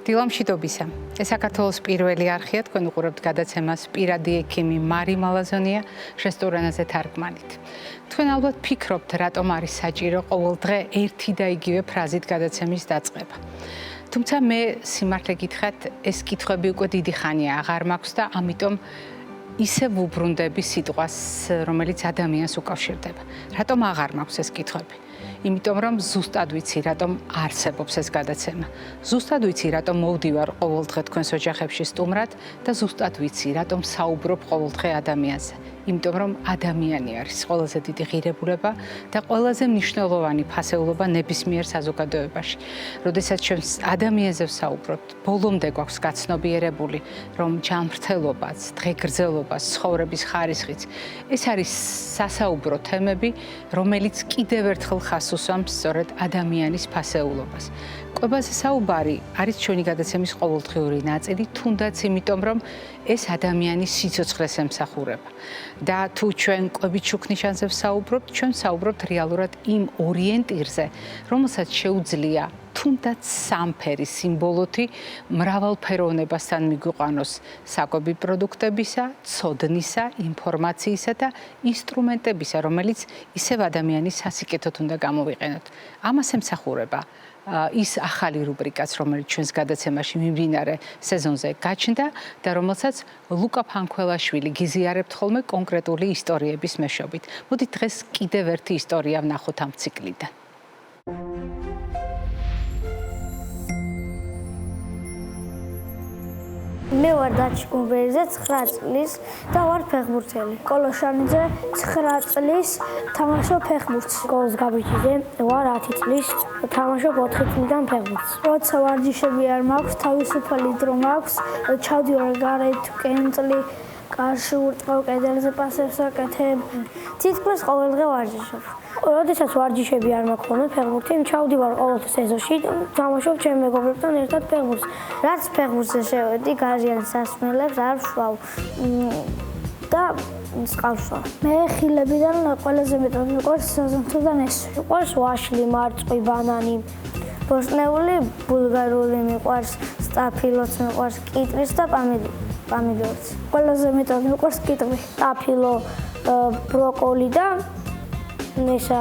დილამშვიდობისა. ეს საქართველოს პირველი არხია, თქვენ უყურებთ გადაცემას პირადი ექიმი მარი მალაზონია შესტურენაზე თარგმანით. თქვენ ალბათ ფიქრობთ, რატომ არის საჭირო ყოველ დღე ერთი და იგივე ფრაზით გადაცემის დაწყება. თუმცა მე სიმართლე გითხრათ, ეს კითხვები უკვე დიდი ხანია აღარ მაქვს და ამიტომ ისე ვუბრუნდები სიტყვას, რომელიც ადამიანს უკავშირდება. რატომ აღარ მაქვს ეს კითხვები? იმიტომ რომ ზუსტად ვიცი, რატომ არსებობს ეს გადაცემა. ზუსტად ვიცი, რატომ მოვდივარ ყოველდღე თქვენს ოჯახებში სტუმრად და ზუსტად ვიცი, რატომ საუბრობ ყოველდღე ადამიანზე. იმიტომ რომ ადამიანი არის ყველაზე დიდი ღირებულება და ყველაზე მნიშვნელოვანი ფასეულობა ნებისმიერ საზოგადოებაში. როდესაც ჩვენ ადამიანზე ვსაუბრობთ, ბოლომდე გვაქვს გაცნობიერებული, რომ ჯანმრთელობაც, დღეგრძელობაც, ცხოვრების ხარისხიც ეს არის სასაუბრო თემები, რომელიც კიდევ ერთხელ ხაზს უსვამს სწორედ ადამიანის ფასეულობას. კვებაზე საუბარი არის ჩვენი გადაცემის ყოველდღიური ნაწილი, თუნდაც იმიტომ, რომ ეს ადამიანის სიცოცხლეს ემსახურება. და თუ ჩვენ კვებით შუქნიშანზე ვსაუბრობთ, ჩვენ ვსაუბრობთ რეალურად იმ ორიენტირზე, რომელსაც შეუძლია თუნდაც სამფერი სიმბოლოთი მრავალფეროვნებასთან მიგვიყვანოს საკვები პროდუქტებისა, ცოდნისა, ინფორმაციისა და ინსტრუმენტებისა, რომელიც ისევ ადამიანის სასიკეთოდ უნდა გამოვიყენოთ. ამას ემსახურება ის ახალი რუბრიკაც, რომელიც ჩვენს გადაცემაში მიმდინარე სეზონზე გაჩნდა და რომელსაც ლუკა ფანქველაშვილი გიზიარებთ ხოლმე კონკრეტული ისტორიების მეშვეობით. მოდით დღეს კიდევ ერთი ისტორია ვნახოთ ამ ციკლიდან. მე ვარ დაჩკუმბერიძე 9 წლის და ვარ ფეხბურთელი. კოლოშანიძე 9 წლის თამაშობ ფეხბურთს. სკოლის გაბრიჯიძე ვარ 10 წლის თამაშობ 4 წლიდან ფეხბურთს. როცა ვარჯიშები არ მაქვს, თავისუფალი დრო მაქვს, ჩავდივარ გარეთ, კენწლი, კარში ვურტყავ, კედელზე პასებს ვაკეთებ. თითქმის ყოველდღე ვარჯიშობ. როდესაც ვარჯიშები არ მაქვს ხოლმე ფეხბურთი, ჩავდივარ ყოველთვის ეზოში, თამაშობ ჩემ მეგობრებთან ერთად ფეხბურთს. რაც ფეხბურთზე შევედი, გარიან სასმელებს არ ვშვავ და წყალს ვშვავ. მე ხილებიდან ყველაზე მეტად მიყვარს საზამთროდან ეს. მიყვარს ვაშლი, მარწყვი, ბანანი, ბოსტნეული, ბულგარული მიყვარს, სტაფილოც მიყვარს, კიტრის და პამიდორიც. ყველაზე მეტად მიყვარს კიტრი, სტაფილო, ბროკოლი და ესა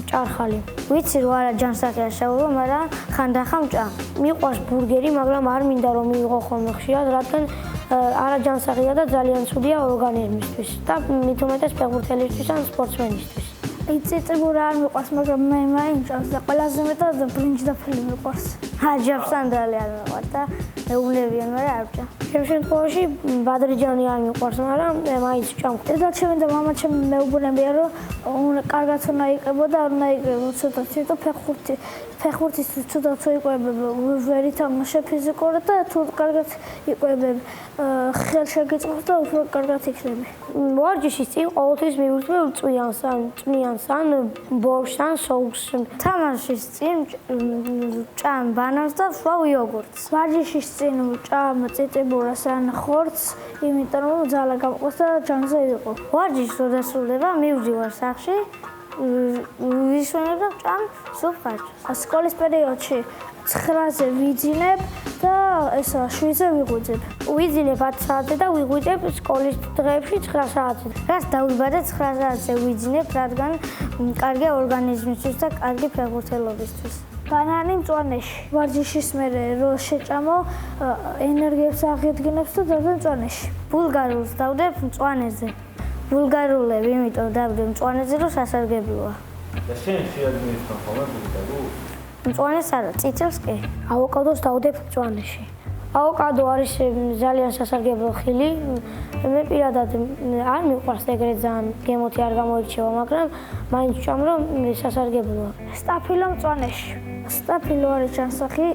ჭარხალი. ვიცი რომ არა ჯანსაღია შევულო, მაგრამ ხანდახან მჭა. მიყვარს ბურგერი, მაგრამ არ მინდა რომ მივიღო ხოლმე ხშირად, რადგან არა ჯანსაღია და ძალიან ცუდია ორგანიზმისთვის და მით უმეტეს ფეხბურთელისთვის ან სპორტსმენისთვის. წიწიბურა არ მიყვარს, მაგრამ მე მაინტერესებს და ყველაზე მეტად ბრინჯდაფილი მიყვარს. აჯაბსანდალი არ მიყვარს და ეუბნებიან, მაგრამ არ ვჭა. ჩემ შემთხვევაში ბადრიჯანი არ მიყვარს, მაგრამ მაინც ვჭამ. დედაჩემი და მამაჩემი მეუბნებიან, რომ კარგად უნდა იყებო და არ უნდა იყებო ცოტა ცოტა ფეხბურთისთვის ცოტა იყებებ, ვერ ითამაშე ფიზიკურად და თუ კარგად იყებებ, ხელშეკიწყოს და უფრო კარგად იქნები. ვარჯიშის წინ ყოველთვის მივიწვევ წვიანს ან წვნიანს ან ბორშს ან სოუსს. თამაშის წინ ჭამ ბანანს და ვშვავ იოგურტს. ვარჯიშის წინ ჭამ წიწიბურას ან ხორცს, იმიტომ რომ ძალა გამყოს და ჯანზე იყო. ვარჯიში რო დასრულდება, მივდივარ სახლში, ვისვენებ და ჭამ სულ ხარჯს. სკოლის პერიოდში 9-ზე ვიძინებ და ესა 7-ზე ვიღვიძებ. ვიძინებ 10 საათზე და ვიღვიძებ სკოლის დღეებში 9 საათზე. რაც დავიბადე 9 საათზე ვიძინებ, რადგან კარგია ორგანიზმისთვის და კარგი ფეხბურთელობისთვის. ბანანი მწვანეში. ვარჯიშის მერე რო შეჭამო, ენერგიებს აღიდგინებს და დავდე მწვანეში. ბულგარულს დავდებ მწვანეზე. ბულგარულები იმიტომ დავდე მწვანეზე, რომ სასარგებლოა. და შენ შეადგინეს ხოლმე ბულგარულს? მწვანეს არა, წიწილს კი. ავოკადოს დავდებ მწვანეში. ავოკადო არის ძალიან სასარგებლო ხილი. მე პირადად არ მიყვარს ეგრეთ ძალიან გემოთი არ გამოირჩევა, მაგრამ მაინც ვჭამ რომ სასარგებლოა. სტაფილო მწვანეში. სტაფილო არის ჯანსაღი,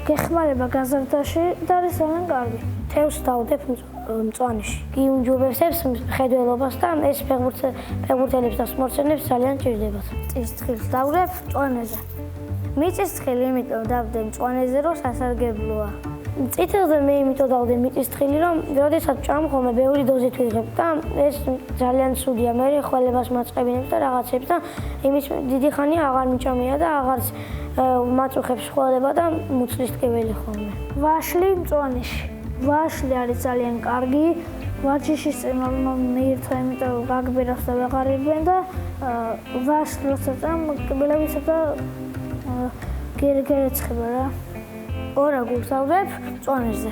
გეხმარება გაზრდაში და არის ძალიან კარგი. თევზს დავდებ მწვანეში. გიუმჯობესებს მხედველობას და ეს ფეხბურთელებს და სპორტსმენებს ძალიან ჭირდებათ. წისთხილს დავდებ მწვანეზე. მიწისთხილი იმიტომ დავდე მწვანეზე, რომ სასარგებლოა. წითელზე მე იმიტომ დავდე მიწისთხილი, რომ როდესაც ჭამ ხოლმე ბევრი დოზით ვიღებ და ეს ძალიან ცუდია. მე ხელებას მაწყებინებს და რაღაცებს და იმის დიდი ხანია აღარ მიჭამია და აღარც მაწუხებს ხვალება და მუცლის ტკივილი ხოლმე. ვაშლი მწვანეში. ვაშლი არის ძალიან კარგი. ვარჯიშის წინ მიირთვა, იმიტომ გაგბირავს და ვეღარებიან და ვაშლი როცა წამ კბილებისა და გერგერეცხება რა. ორაგულს დავდებ მწვანეზე.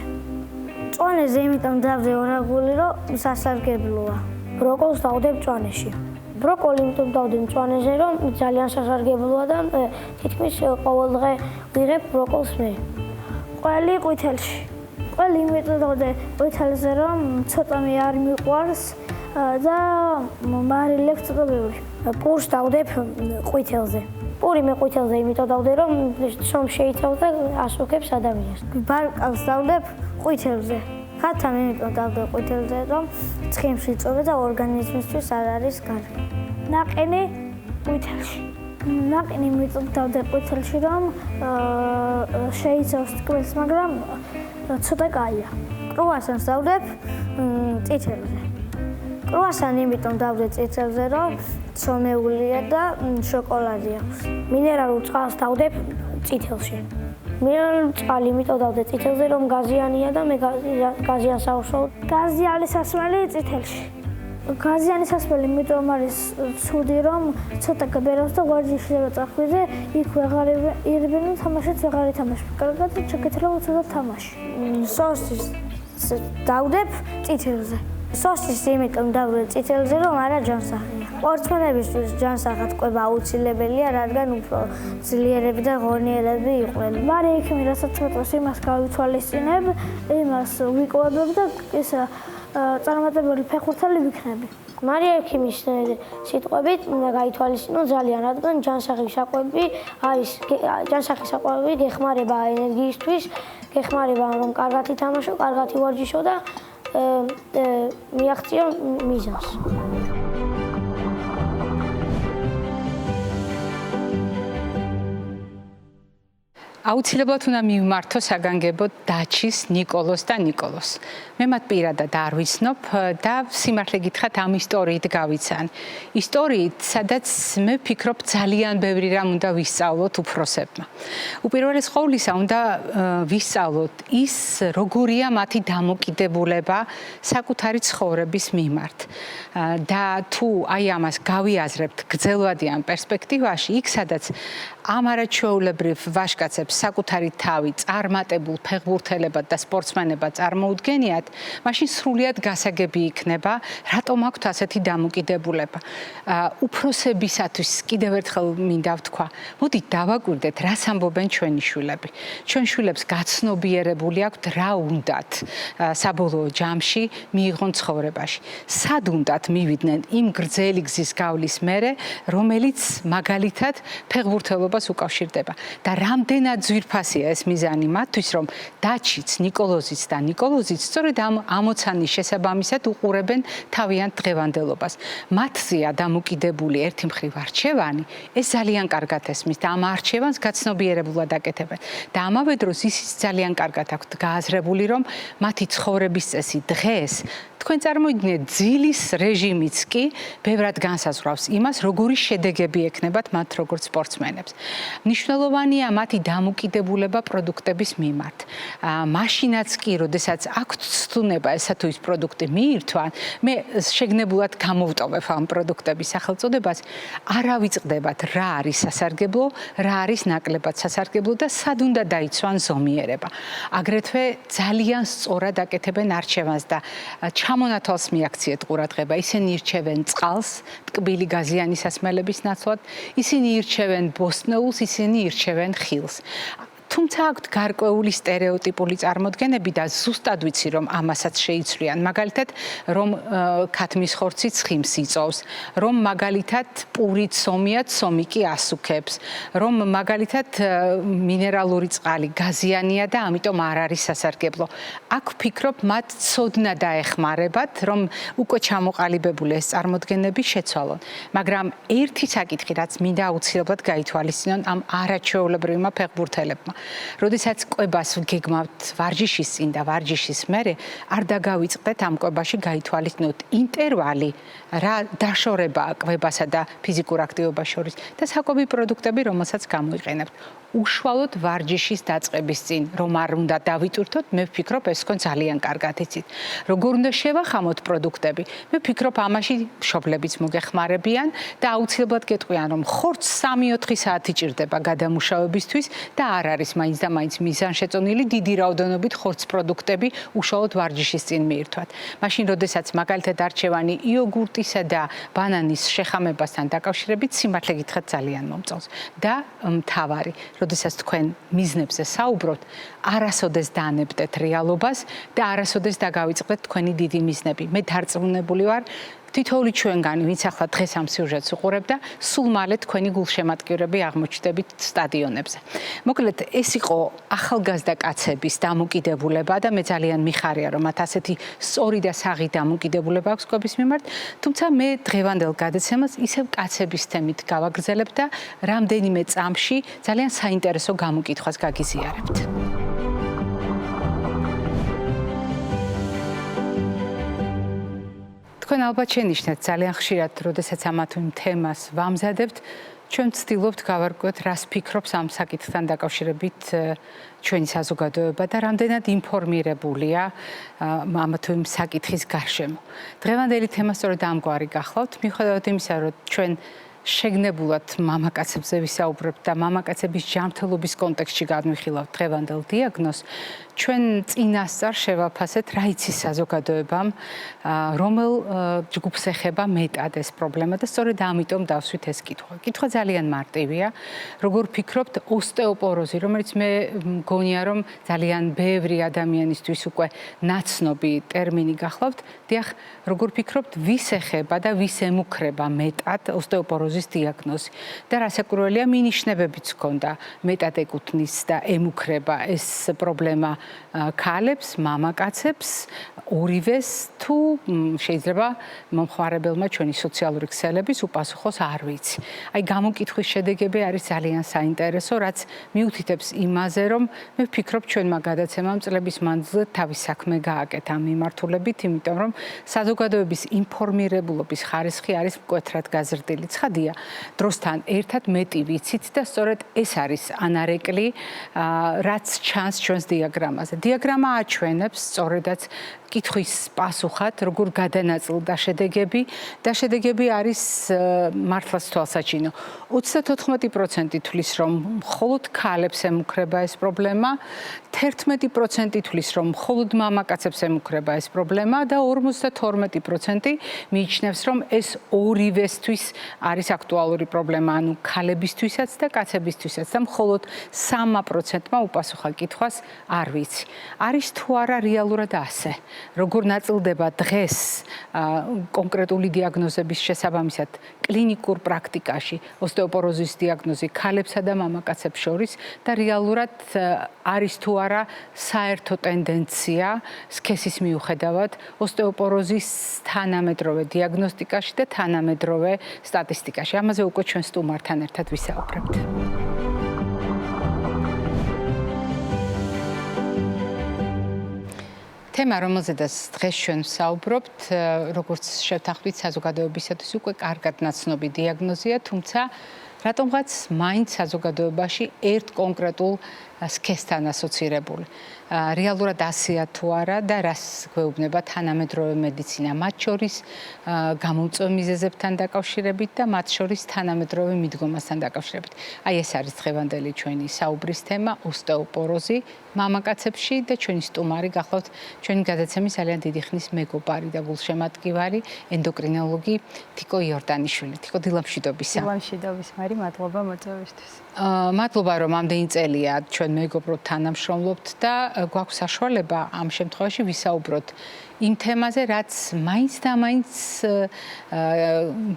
მწვანეზე იმიტომ დავდე ორაგული, რომ სასარგებლოა. ბროკოლს დავდებ მწვანეში. ბროკოლი იმიტომ დავდე მწვანეზე, რომ ძალიან სასარგებლოა და თითქმის ყოველ დღე ვიღებ ბროკოლს მე. ყველი ყვითელში. ყველი იმიტომ დავდე ყვითელზე, რომ ცოტა მე არ მიყვარს და მარილებს ცოტა ბევრი. პურს დავდებ ყვითელზე. პური მე ყვითელზე იმიტომ დავდე, რომ შომ შეიცავს და ასუქებს ადამიანს. ბარკალს დავდებ ყვითელზე. ხათა მე იმიტომ დავდე ყვითელზე, რომ ცხიმში იწვება და ორგანიზმისთვის არ არის კარგი. ნაყინი ყვითელში. ნაყინი იმიტომ დავდე ყვითელში, რომ შეიცავს ტკბილს, მაგრამ ცოტა კაია. კრუასანს დავდებ წითელზე. კრუასანი იმიტომ დავდე წითელზე, რომ ცომეულია და შოკოლადი აქვს. მინერალურ წყალს დავდებ წითელში. მინერალურ წყალი იმიტომ დავდე წითელზე, რომ გაზიანია და მე გაზიანს ავშოვ. გაზიანი სასმელი წითელში. გაზიანი სასმელი იმიტომ არის ცუდი, რომ ცოტა გაბერავს და ვარჯიშში წახვიდე, იქ ვეღარ ირბენ და თამაშიც ვეღარ ითამაშებ. კარგად ჩაკეთება ცოტა თამაში. სოსის დავდებ წითელზე. სოსის იმიტომ დავდე წითელზე, რომ არა ჯანსაღია. სპორტსმენებისთვის ჯანსაღად ყვება აუცილებელია, რადგან უფრო ძლიერები და ღონიერები იყვნენ. მარე იქნები, რასაც მეტყვის, იმას გავითვალისწინებ, იმას ვიკოვებ და ეს წარმატებული ფეხბურთელი ვიქნები. მარია ექიმის სიტყვებით გაითვალისწინო ძალიან, რადგან ჯანსაღი საკვები არის ჯანსაღი საკვები გეხმარება ენერგიისთვის, გეხმარება რომ კარგად ითამაშო, კარგად ივარჯიშო და მიაღწიო მიზანს. აუცილებლად უნდა მივმართო საგანგებოდ დაჩის ნიკოლოს და ნიკოლოს. მე მათ პირადად არ ვიცნობ და სიმართლე გითხრათ ამ ისტორიით გავიცან. ისტორიით, სადაც მე ვფიქრობ ძალიან ბევრი რამ უნდა ვისწავლოთ უფროსებმა. უპირველეს ყოვლისა უნდა ვისწავლოთ ის, როგორია მათი დამოკიდებულება საკუთარი ცხოვრების მიმართ. და თუ აი ამას გავიაზრებთ გრძელვადიან პერსპექტივაში, იქ სადაც ამ არაჩვეულებრივ ვაჟკაცებს საკუთარი თავი წარმატებულ ფეხბურთელებად და სპორტსმენებად წარმოუდგენიათ, მაშინ სრულიად გასაგები იქნება, რატომ აქვთ ასეთი დამოკიდებულება. უფროსებისათვის კიდევ ერთხელ მინდა ვთქვა, მოდით დავაკვირდეთ, რას ამბობენ ჩვენი შვილები. ჩვენ შვილებს გაცნობიერებული აქვთ, რა უნდათ საბოლოო ჯამში მიიღონ ცხოვრებაში. სად უნდათ მივიდნენ იმ გრძელი გზის გავლის მერე, რომელიც მაგალითად ფეხბურთელობას უკავშირდება. და რამდენად ძვირფასია ეს მიზანი მათთვის, რომ დაჩიც, ნიკოლოზიც და ნიკოლოზიც სწორედ ამ ამოცანის შესაბამისად უყურებენ თავიანთ დღევანდელობას. მათზეა დამოკიდებული ერთი მხრივ არჩევანი, ეს ძალიან კარგად ესმის და ამ არჩევანს გაცნობიერებულად აკეთებენ. და ამავე დროს ისიც ძალიან კარგად აქვთ გააზრებული, რომ მათი ცხოვრების წესი დღეს თქვენ წარმოიდგინეთ, ძილის რეჟიმიც კი ბევრად განსაზღვრავს იმას, როგორი შედეგები ექნებათ მათ როგორც სპორტსმენებს. მნიშვნელოვანია მათი დამოკიდებულება პროდუქტების მიმართ. მაშინაც კი, როდესაც აქვთ ცდუნება ესა თუ ის პროდუქტი მიირთვან, მე შეგნებულად გამოვტოვებ ამ პროდუქტების სახელწოდებას, არ ავიწყდებათ რა არის სასარგებლო, რა არის ნაკლებად სასარგებლო და სად უნდა დაიცვან ზომიერება. აგრეთვე ძალიან სწორად აკეთებენ არჩევანს და ჩამონათვალს მიაქციეთ ყურადღება. ისინი ირჩევენ წყალს, ტკბილი გაზიანი სასმელების ნაცვლად, ისინი ირჩევენ ბოსტნეულს, ისინი ირჩევენ ხილს. თუმცა აქვთ გარკვეული სტერეოტიპული წარმოდგენები და ზუსტად ვიცი, რომ ამასაც შეიცვლიან. მაგალითად, რომ ქათმის ხორცი ცხიმს იწოვს, რომ მაგალითად პური ცომია, ცომი კი ასუქებს, რომ მაგალითად მინერალური წყალი გაზიანია და ამიტომ არ არის სასარგებლო. აქ ვფიქრობ, მათ ცოდნა დაეხმარებათ, რომ უკვე ჩამოყალიბებული ეს წარმოდგენები შეცვალონ. მაგრამ ერთი საკითხი, რაც მინდა აუცილებლად გაითვალისწინონ ამ არაჩვეულებრივმა ფეხბურთელებმა. როდესაც კვებას გეგმავთ ვარჯიშის წინ და ვარჯიშის მერე, არ დაგავიწყდეთ ამ კვებაში გაითვალისწინოთ ინტერვალი, რა დაშორებაა კვებასა და ფიზიკურ აქტივობას შორის და საკვები პროდუქტები, რომელსაც გამოიყენებთ. უშუალოდ ვარჯიშის დაწყების წინ, რომ არ უნდა დავიტვირთოთ, მე ვფიქრობ, ეს თქვენ ძალიან კარგად იცით. როგორ უნდა შევახამოთ პროდუქტები? მე ვფიქრობ, ამაში მშობლებიც მოგეხმარებიან და აუცილებლად გეტყვიან, რომ ხორცს 3-4 საათი ჭირდება გადამუშავებისთვის და არ არის მაინც და მაინც მიზანშეწონილი დიდი რაოდენობით ხორცს პროდუქტები უშუალოდ ვარჯიშის წინ მიირთვათ. მაშინ, როდესაც მაგალითად არჩევანი იოგურტისა და ბანანის შეხამებასთან დაკავშირებით სიმართლე გითხრათ ძალიან მომწონს და მთავარი როდესაც თქვენ მიზნებზე საუბრობთ, არასოდეს დაანებდეთ რეალობას და არასოდეს დაგავიწყდეთ თქვენი დიდი მიზნები. მე დარწმუნებული ვარ, თითოეული ჩვენგანი, ვინც ახლა დღეს ამ სიუჟეტს უყურებთ და სულ მალე თქვენი გულშემატკივრები აღმოჩნდებით სტადიონებზე. მოკლედ, ეს იყო ახალგაზრდა კაცების დამოკიდებულება და მე ძალიან მიხარია, რომ მათ ასეთი სწორი და საღი დამოკიდებულება აქვს კვების მიმართ, თუმცა მე დღევანდელ გადაცემას ისევ კაცების თემით გავაგრძელებ და რამდენიმე წამში ძალიან საინტერესო გამოკითხვას გაგიზიარებთ. თქვენ ალბათ შენიშნეთ ძალიან ხშირად, როდესაც ამა თუ იმ თემას ვამზადებთ, ჩვენ ვცდილობთ გავარკვიოთ, რას ფიქრობს ამ საკითხთან დაკავშირებით ჩვენი საზოგადოება და რამდენად ინფორმირებულია ამა თუ იმ საკითხის გარშემო. დღევანდელი თემა სწორედ ამგვარი გახლავთ, მიუხედავად იმისა, რომ ჩვენ შეგნებულად მამაკაცებზე ვისაუბრებთ და მამაკაცების ჯანმრთელობის კონტექსტში გადმიხილავთ დღევანდელ დიაგნოზს, ჩვენ წინასწარ შევაფასეთ, რა იცის საზოგადოებამ, რომელ ჯგუფს ეხება მეტად ეს პრობლემა და სწორედ ამიტომ დავსვით ეს კითხვა. კითხვა ძალიან მარტივია. როგორ ფიქრობთ, ოსტეოპოროზი, რომელიც მე მგონია, რომ ძალიან ბევრი ადამიანისთვის უკვე ნაცნობი ტერმინი გახლავთ, დიახ, როგორ ფიქრობთ, ვის ეხება და ვის ემუქრება მეტად ოსტეოპოროზის დიაგნოზი და რასაკვირველია, მინიშნებებიც ჰქონდა, მეტად ეკუთვნის და ემუქრება ეს პრობლემა ქალებს, მამაკაცებს, ორივეს თუ შეიძლება მომხმარებელმა ჩვენი სოციალური ქსელების უპასუხოს არ ვიცი. აი გამოკითხვის შედეგები არის ძალიან საინტერესო, რაც მიუთითებს იმაზე, რომ მე ვფიქრობ, ჩვენმა გადაცემამ წლების მანძილზე თავის საქმე გააკეთა ამ მიმართულებით, იმიტომ რომ საზოგადოების ინფორმირებულობის ხარისხი არის მკვეთრად გაზრდილი. ცხადია, დროსთან ერთად მეტი ვიცით და სწორედ ეს არის ანარეკლი, რაც ჩანს ჩვენს დიაგრამაზე. დიაგრამა აჩვენებს სწორედაც კითხვის პასუხად, როგორ გადანაწილდა შედეგები და შედეგები არის მართლაც თვალსაჩინო. 34% თვლის, რომ მხოლოდ ქალებს ემუქრება ეს პრობლემა, 11% თვლის, რომ მხოლოდ მამაკაცებს ემუქრება ეს პრობლემა და 52% მიიჩნევს, რომ ეს ორივესთვის არის აქტუალური პრობლემა, ანუ ქალებისთვისაც და კაცებისთვისაც და მხოლოდ 3%-მა უპასუხა კითხვას არ ვიცი. არის თუ არა რეალურად ასე? როგორ ნაწილდება დღეს კონკრეტული დიაგნოზების შესაბამისად კლინიკურ პრაქტიკაში ოსტეოპოროზის დიაგნოზი ქალებსა და მამაკაცებს შორის და რეალურად არის თუ არა საერთო ტენდენცია სქესის მიუხედავად ოსტეოპოროზის თანამედროვე დიაგნოსტიკაში და თანამედროვე სტატისტიკაში. ამაზე უკვე ჩვენ სტუმართან ერთად ვისაუბრებთ. თემა, რომელზედაც დღეს ჩვენ ვსაუბრობთ, როგორც შევთანხმდით, საზოგადოებისათვის უკვე კარგად ნაცნობი დიაგნოზია, თუმცა რატომღაც მაინც საზოგადოებაში ერთ კონკრეტულ სქესთან ასოცირებული. რეალურად ასეა თუ არა და რას გვეუბნება თანამედროვე მედიცინა, მათ შორის გამომწვევ მიზეზებთან დაკავშირებით და მათ შორის თანამედროვე მიდგომასთან დაკავშირებით. აი ეს არის დღევანდელი ჩვენი საუბრის თემა, ოსტეოპოროზი მამაკაცებში და ჩვენი სტუმარი გახლავთ ჩვენი გადაცემის ძალიან დიდი ხნის მეგობარი და გულშემატკივარი ენდოკრინოლოგი თიკო იორდანიშვილი. თიკო, დილამშვიდობისა. დილამშვიდობის, მარი, მადლობა მოწვევისთვის. მადლობა, რომ ამდენი წელია ჩვენ მეგობრობთ თანამშრომლობთ და გვაქვს საშუალება ამ შემთხვევაში ვისაუბროთ იმ თემაზე, რაც მაინც და მაინც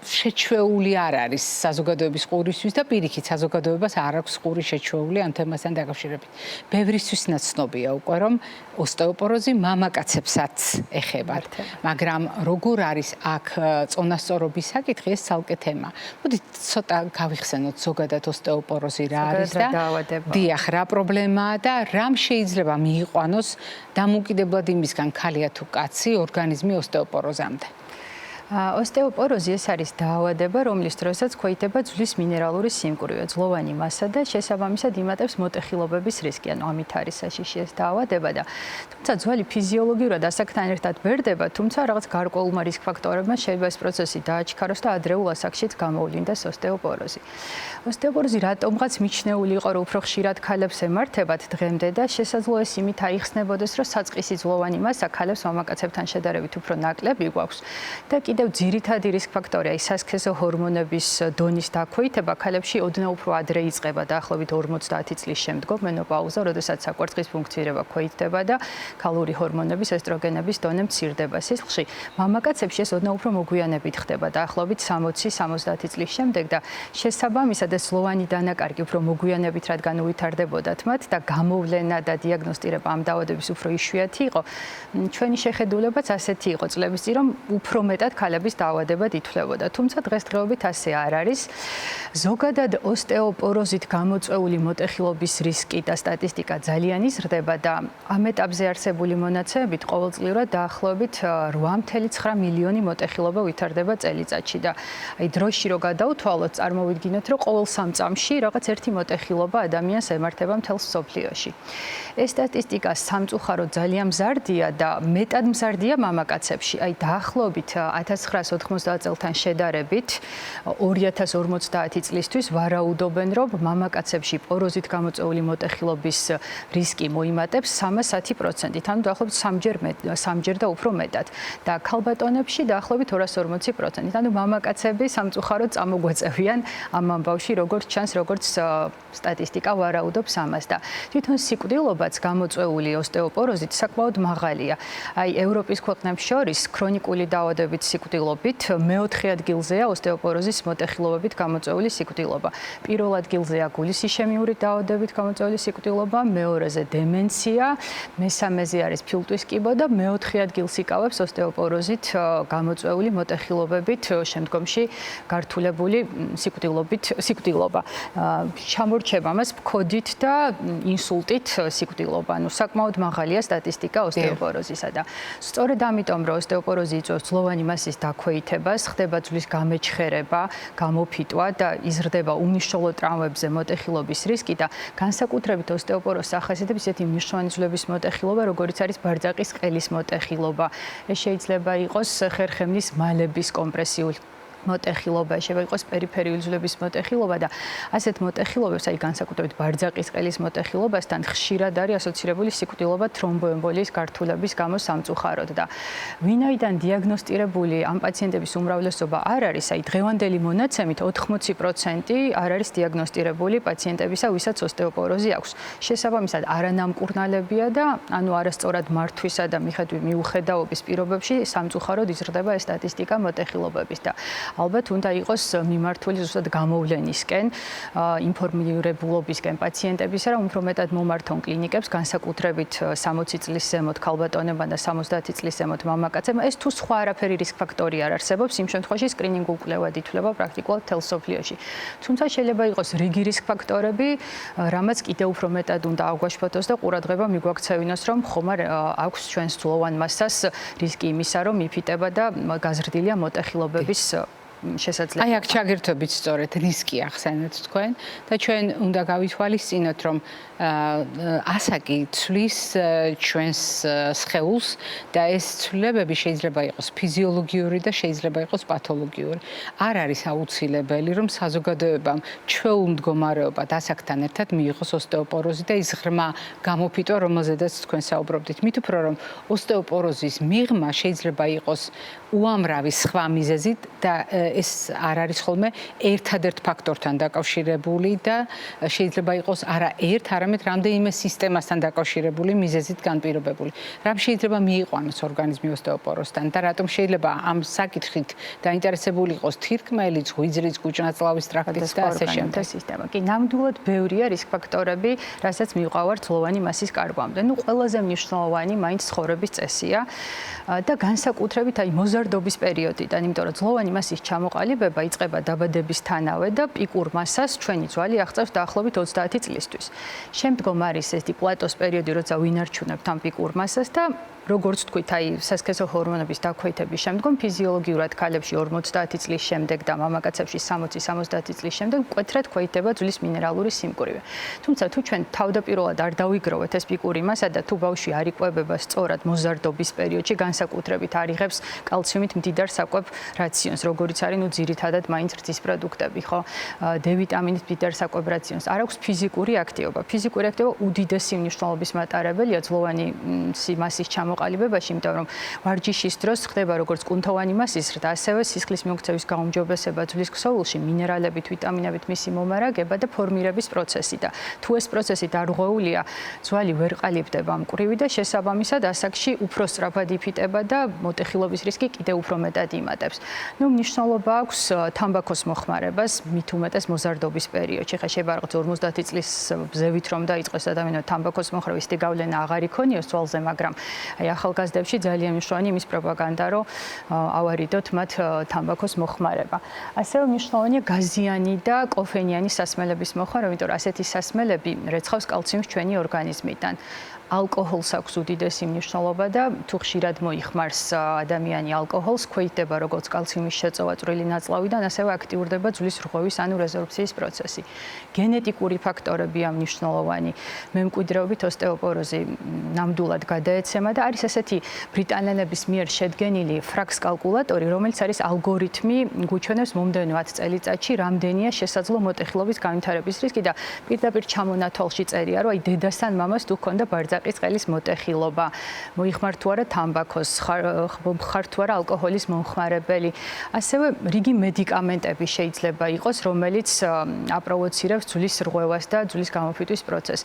შეჩვეული არ არის საზოგადოების ყურისთვის და პირიქით საზოგადოებას არ აქვს ყური შეჩვეული ამ თემასთან დაკავშირებით. ბევრისთვის ნაცნობია უკვე, რომ ოსტეოპოროზი მამაკაცებსაც ეხება. მაგრამ როგორ არის აქ წონასწორობის საკითხი, ეს ცალკე თემა. მოდით ცოტა გავიხსენოთ ზოგადად ოსტეოპოროზი რა არის და დიახ, რა პრობლემაა და რამ შეიძლება მიიყვანოს დამოუკიდებლად იმისგან ქალია თუ კაცი ორგანიზმი ოსტეოპოროზამდე. ოსტეოპოროზი ეს არის დაავადება, რომლის დროსაც ქვეითება ძვლის მინერალური სიმკვრივე, ძლოვანი მასა და შესაბამისად იმატებს მოტეხილობების რისკი. ანუ ამით არის საშიში ეს დაავადება და თუმცა ძველი ფიზიოლოგიურად ასაკთან ერთად ბერდება, თუმცა რაღაც გარკვეულმა რისკ ფაქტორებმა შეიძლება ეს პროცესი დააჩქაროს და ადრეულ ასაკშიც გამოვლინდეს ოსტეოპოროზი. ოსტეოპოროზი რატომღაც მიჩნეული იყო, რომ უფრო ხშირად ქალებს ემართებათ დღემდე და შესაძლოა ეს იმით აიხსნებოდეს, რომ საწყისი ძლოვანი მასა ქალებს მამაკაცებთან შედარებით უფრო ნაკლები გვაქვს და კიდევ ძირითადი რისკ ფაქტორია ის სასქესო ჰორმონების დონის დაქვეითება ქალებში ოდნავ უფრო ადრე იწყება დაახლოებით 50 წლის შემდგომ მენოპაუზა, როდესაც საკვარცხლის ფუნქცირება ქვეითდება და ქალური ჰორმონების ესტროგენების დონე მცირდება სისხლში. მამაკაცებში ეს ოდნავ უფრო მოგვიანებით ხდება დაახლოებით 60-70 წლის შემდეგ და შესაბამისად ეს ძლოვანი დანაკარგი უფრო მოგვიანებით რადგან უვითარდებოდათ მათ და გამოვლენა და დიაგნოსტირება ამ დაავადების უფრო იშვიათი იყო. ჩვენი შეხედულებაც ასეთი იყო წლების წინ, რომ უფრო მეტად ქალების დაავადებად ითვლებოდა. თუმცა დღესდღეობით ასე არ არის. ზოგადად ოსტეოპოროზით გამოწვეული მოტეხილობის რისკი და სტატისტიკა ძალიან იზრდება და ამ ეტაპზე არსებული მონაცემებით ყოველწლიურად დაახლოებით 8.9 მილიონი მოტეხილობა ვითარდება წელიწადში და აი დროში რო გადაუთვალოთ, წარმოვიდგინოთ, რომ ყოველ 3 წამში რაღაც ერთი მოტეხილობა ადამიანს ემართება მთელ მსოფლიოში. ეს სტატისტიკა სამწუხაროდ ძალიან მზარდია და მეტად მზარდია მამაკაცებში. აი დაახლოებით 1990 წელთან შედარებით 2050 წლისთვის ვარაუდობენ, რომ მამაკაცებში პოროზით გამოწვეული მოტეხილობის რისკი მოიმატებს 310%-ით, ანუ დაახლოებით 3ჯერ და უფრო მეტად. და ქალბატონებში დაახლოებით 240%-ით, ანუ მამაკაცები სამწუხაროდ წამოგვეწევიან ამ ამბავში, როგორც ჩანს, როგორც სტატისტიკა ვარაუდობს ამას და თვითონ სიკვდილობაც გამოწვეული ოსტეოპოროზით საკმაოდ მაღალია. აი ევროპის ქვეყნებს შორის ქრონიკული დაავადებებით სიკვდილობით მე-4 ადგილზეა ოსტეოპოროზის მოტეხილობებით გამოწვეული სიკვდილობა. პირველ ადგილზეა გულის იშემიური დაავადებით გამოწვეული სიკვდილობა, მეორეზე დემენცია, მესამეზე არის ფილტვის კიბო და მე-4 ადგილს იკავებს ოსტეოპოროზით გამოწვეული მოტეხილობებით შემდგომში გართულებული სიკვდილობა. ჩამორჩება მას ფქოდით და ინსულტით სიკვდილობა. ანუ საკმაოდ მაღალია სტატისტიკა ოსტეოპოროზისა და სწორედ ამიტომ რომ ოსტეოპოროზი იწვევს ძლოვანი მასის დაქვეითებას, ხდება ძვლის გამეჩხერება, გამოფიტვა და იზრდება უმნიშვნელო ტრავმებზე მოტეხილობის რისკი და განსაკუთრებით ოსტეოპოროზს ახასიათებს ისეთი მნიშვნელოვანი ძვლების მოტეხილობა, როგორიც არის ბარძაყის ყელის მოტეხილობა. ეს შეიძლება იყოს ხერხემლის მალების კომპრესიული მოტეხილობა, შეიძლება იყოს პერიფერიული ძვლების მოტეხილობა და ასეთ მოტეხილობებს, აი განსაკუთრებით ბარძაყის ყელის მოტეხილობასთან ხშირად არის ასოცირებული სიკვდილობა თრომბოემბოლიის გართულების გამო სამწუხაროდ და ვინაიდან დიაგნოსტირებული ამ პაციენტების უმრავლესობა არ არის, აი დღევანდელი მონაცემით 80% არ არის დიაგნოსტირებული პაციენტებისა, ვისაც ოსტეოპოროზი აქვს. შესაბამისად არანამკურნალებია და ანუ არასწორად მართვისა და მიუხედავობის პირობებში სამწუხაროდ იზრდება ეს სტატისტიკა მოტეხილობების და ალბათ უნდა იყოს მიმართული ზუსტად გამოვლენისკენ, ინფორმირებულობისკენ პაციენტებისა, რომ უფრო მეტად მომართონ კლინიკებს, განსაკუთრებით 60 წლის ზემოთ ქალბატონებმა და 70 წლის ზემოთ მამაკაცებმა. ეს თუ სხვა არაფერი რისკ ფაქტორი არ არსებობს, იმ შემთხვევაში სკრინინგ უკვლევად ითვლება პრაქტიკულად მთელ მსოფლიოში. თუმცა შეიძლება იყოს რიგი რისკ ფაქტორები, რამაც კიდევ უფრო მეტად უნდა აგვაშფოთოს და ყურადღება მიგვაქცევინოს, რომ ხომ არ აქვს ჩვენს ძლოვან მასას რისკი იმისა, რომ მიფიტება და გაზრდილია მოტეხილობების შესაძლებლობა. აი აქ ჩაგერთობით სწორედ რისკი ახსენეთ თქვენ და ჩვენ უნდა გავითვალისწინოთ, რომ ასაკი ცვლის ჩვენს სხეულს და ეს ცვლილებები შეიძლება იყოს ფიზიოლოგიური და შეიძლება იყოს პათოლოგიური. არ არის აუცილებელი, რომ საზოგადოებამ ჩვეულ მდგომარეობად ასაკთან ერთად მიიღოს ოსტეოპოროზი და ის ღრმა გამოფიტვა, რომელზედაც თქვენ საუბრობდით. მით უფრო რომ ოსტეოპოროზის მიღმა შეიძლება იყოს უამრავი სხვა მიზეზით და ეს არ არის ხოლმე ერთადერთ ფაქტორთან დაკავშირებული და შეიძლება იყოს არა ერთ, არამედ რამდენიმე სისტემასთან დაკავშირებული მიზეზით განპირობებული. რამ შეიძლება მიიყვანოს ორგანიზმი ოსტეოპოროზთან და რატომ შეიძლება ამ საკითხით დაინტერესებული იყოს თირკმელი, ღვიძლის, კუჭნაწლავის ტრაქტის და ასე შემდეგ სისტემა. კი, ნამდვილად ბევრია რისკ ფაქტორები, რასაც მიუყვავართ ძვლოვანი მასის კარგვამდე. ნუ ყველაზე მნიშვნელოვანი მაინც ცხოვრების წესია და განსაკუთრებით აი მოზარდობის პერიოდიდან, იმიტომ რომ ძვლოვანი მასის ჩამოყალიბება იწყება დაბადებისთანავე და პიკურ მასას ჩვენი ძვალი აღწევს დაახლოებით 30 წლისთვის. შემდგომ არის ეს პლატოს პერიოდი, როცა ვინარჩუნებთ ამ პიკურ მასას და როგორც თქვით, აი სასქესო ჰორმონების დაქვეითების შემდგომ ფიზიოლოგიურად ქალებში 50 წლის შემდეგ და მამაკაცებში 60-70 წლის შემდეგ მკვეთრად ქვეითდება ძვლის მინერალური სიმკვრივე. თუმცა თუ ჩვენ თავდაპირველად არ დავიგროვეთ ეს პიკური მასა და თუ ბავშვი არ იკვებება სწორად მოზარდობის პერიოდში, განსაკუთრებით არ იღებს კალციუმით მდიდარ საკვებ რაციონს, როგორიც არის ნუ ძირითადად მაინც რძის პროდუქტები, ხო? დ-ვიტამინით მდიდარ საკვებ რაციონს. არ აქვს ფიზიკური აქტივობა. ფიზიკური აქტივობა უდიდესი მნიშვნელობის მატარებელია ძვლოვანი მასის ჩამოყალიბებაში, იმიტომ რომ ვარჯიშის დროს ხდება როგორც კუნთოვანი მასის ზრდა, ასევე სისხლის მიმოქცევის გაუმჯობესება ძვლის ქსოვილში, მინერალებით, ვიტამინებით მისი მომარაგება და ფორმირების პროცესი და თუ ეს პროცესი დარღვეულია, ძვალი ვერ ყალიბდება მკვრივი და შესაბამისად ასაკში უფრო სწრაფად იფიტება და მოტეხილობის რისკი კიდევ უფრო მეტად იმატებს. ნუ მნიშვნელობა აქვს თამბაქოს მოხმარებას, მით უმეტეს მოზარდობის პერიოდში. ხა შეიძლება რაღაც 50 წლის ზევით რომ დაიწყოს ადამიანმა თამბაქოს მოხმარება, ისეთი გავლენა აღარ იქონიოს ძვალზე, მაგრამ აი ახალგაზრდებში ძალიან მნიშვნელოვანი იმის პროპაგანდა, რომ ავარიდოთ მათ თამბაქოს მოხმარება. ასევე მნიშვნელოვანია გაზიანი და კოფეინიანი სასმელების მოხმარება, იმიტომ რომ ასეთი სასმელები რეცხავს კალციუმს ჩვენი ორგანიზმიდან. ალკოჰოლს აქვს უდიდესი მნიშვნელობა და თუ ხშირად მოიხმარს ადამიანი ალკოჰოლს, ქვეითდება როგორც კალციუმის შეწოვა წვრილი ნაწლავიდან, ასევე აქტიურდება ძვლის რღვევის ანუ რეზორბციის პროცესი. გენეტიკური ფაქტორებია მნიშვნელოვანი. მემკვიდრეობით ოსტეოპოროზი ნამდვილად გადაეცემა და არის ესეთი ბრიტანელების მიერ შედგენილი ფრაქს კალკულატორი, რომელიც არის ალგორითმი, გუჩვენებს მომდევნო 10 წელიწადში რამდენია შესაძლო მოტეხილობის განვითარების რისკი და პირდაპირ ჩამონათვალში წერია, რომ აი დედასთან მამას თუ ჰქონდა ბარძაყის ყელის მოტეხილობა, მოიხმარ თუ არა თამბაქოს, ხარ თუ არა ალკოჰოლის მომხმარებელი. ასევე რიგი მედიკამენტები შეიძლება იყოს, რომელიც აპროვოცირებს ძვლის რღვევას და ძვლის გამოფიტვის პროცესს.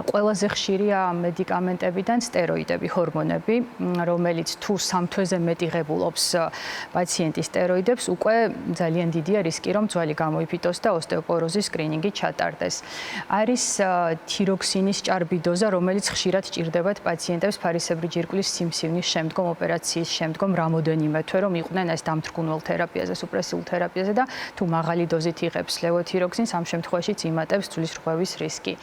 ყველაზე ხშირია მედიკამენტებიდან სტეროიდები, ჰორმონები, რომელიც თუ 3 თვეზე მეტი ღებულობს პაციენტის სტეროიდებს, უკვე ძალიან დიდია რისკი, რომ ძვალი გამოიფიტოს და ოსტეოპოროზის სკრინინგი ჩატარდეს. არის თიროქსინის ჭარბი დოზა, რომელიც ხშირად ჭირდებათ პაციენტებს ფარისებრი ჯირკვლის სიმსივნის შემდგომ ოპერაციის შემდგომ რამოდენიმე თვე, რომ იყვნენ ეს დამთრგუნვალ თერაპიაზე, სუპრესიულ თერაპიაზე და თუ მაღალი დოზით იღებს ლევოთიროქსინს, ამ შემთხვევაშიც იმატებს ძვლის რღვევის რისკი.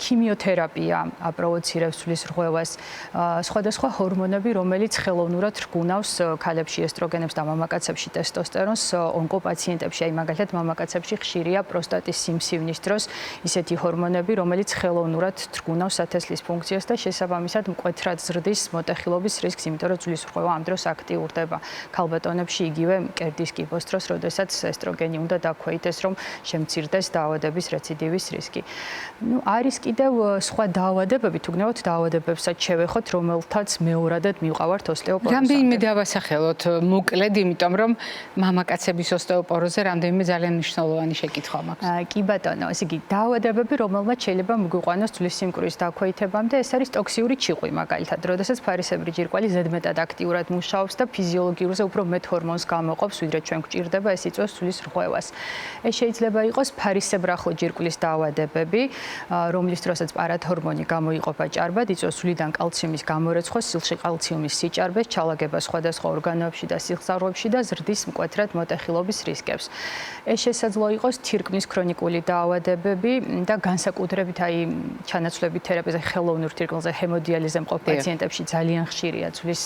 ქიმიოთერაპია აპროვოცირებს ძვლის რღვევას, სხვადასხვა ჰორმონები, რომელიც ხელოვნურად რგუნავს ქალებში ესტროგენებს და მამაკაცებში ტესტოსტერონს, ონკოპაციენტებში, აი მაგალითად მამაკაცებში ხშირია პროსტატის სიმსივნის დროს ისეთი ჰორმონები, რომელიც ხელოვნურად რგუნავს სათესლის ფუნქციას და შესაბამისად მკვეთრად ზრდის მოტეხილობის რისკს, იმიტომ რომ ძვლის რღვევა ამ დროს აქტიურდება. ქალბატონებში იგივე მკერდის კიბოს დროს, როდესაც ესტროგენი უნდა დაქვეითდეს, რომ შემცირდეს დაავადების რეციდივის რისკი. ნუ არის კიდევ სხვა დაავადებები, თუ გნებავთ დაავადებებსაც შევეხოთ, რომელთაც მეორადად მივყავართ ოსტეოპოროზი. რამდენიმე დავასახელოთ მოკლედ, იმიტომ რომ მამაკაცების ოსტეოპოროზე რამდენიმე ძალიან მნიშვნელოვანი შეკითხვა მაქვს. კი ბატონო, ესე იგი დაავადებები, რომელმაც შეიძლება მიგვიყვანოს ძვლის სიმკვრივის დაქვეითებამდე, ეს არის ტოქსიური ციყვი მაგალითად, როდესაც ფარისებრი ჯირკვალი ზედმეტად აქტიურად მუშაობს და ფიზიოლოგიურზე უფრო მეტ ჰორმონს გამოყოფს, ვიდრე ჩვენ გვჭირდება, ეს იწვევს ძვლის რღვევას. ეს შეიძლება იყოს ფარისებრ-ახლო ჯირკვლის დაავადებები, რომლის დროსაც პარათორმონი გამოიყოფა ჭარბად, იწვევს ძვლიდან კალციუმის გამორეცხვას, სილში კალციუმის სიჭარბეს, ჩალაგებას სხვადასხვა ორგანოებში და სისხლძარღვებში და ზრდის მკვეთრად მოტეხილობის რისკებს. ეს შესაძლოა იყოს თირკმლის ქრონიკული დაავადებები და განსაკუთრებით აი ჩანაცვლებით თერაპიაზე ხელოვნურ თირკმელზე ჰემოდიალიზზე მყოფ პაციენტებში ძალიან ხშირია ძვლის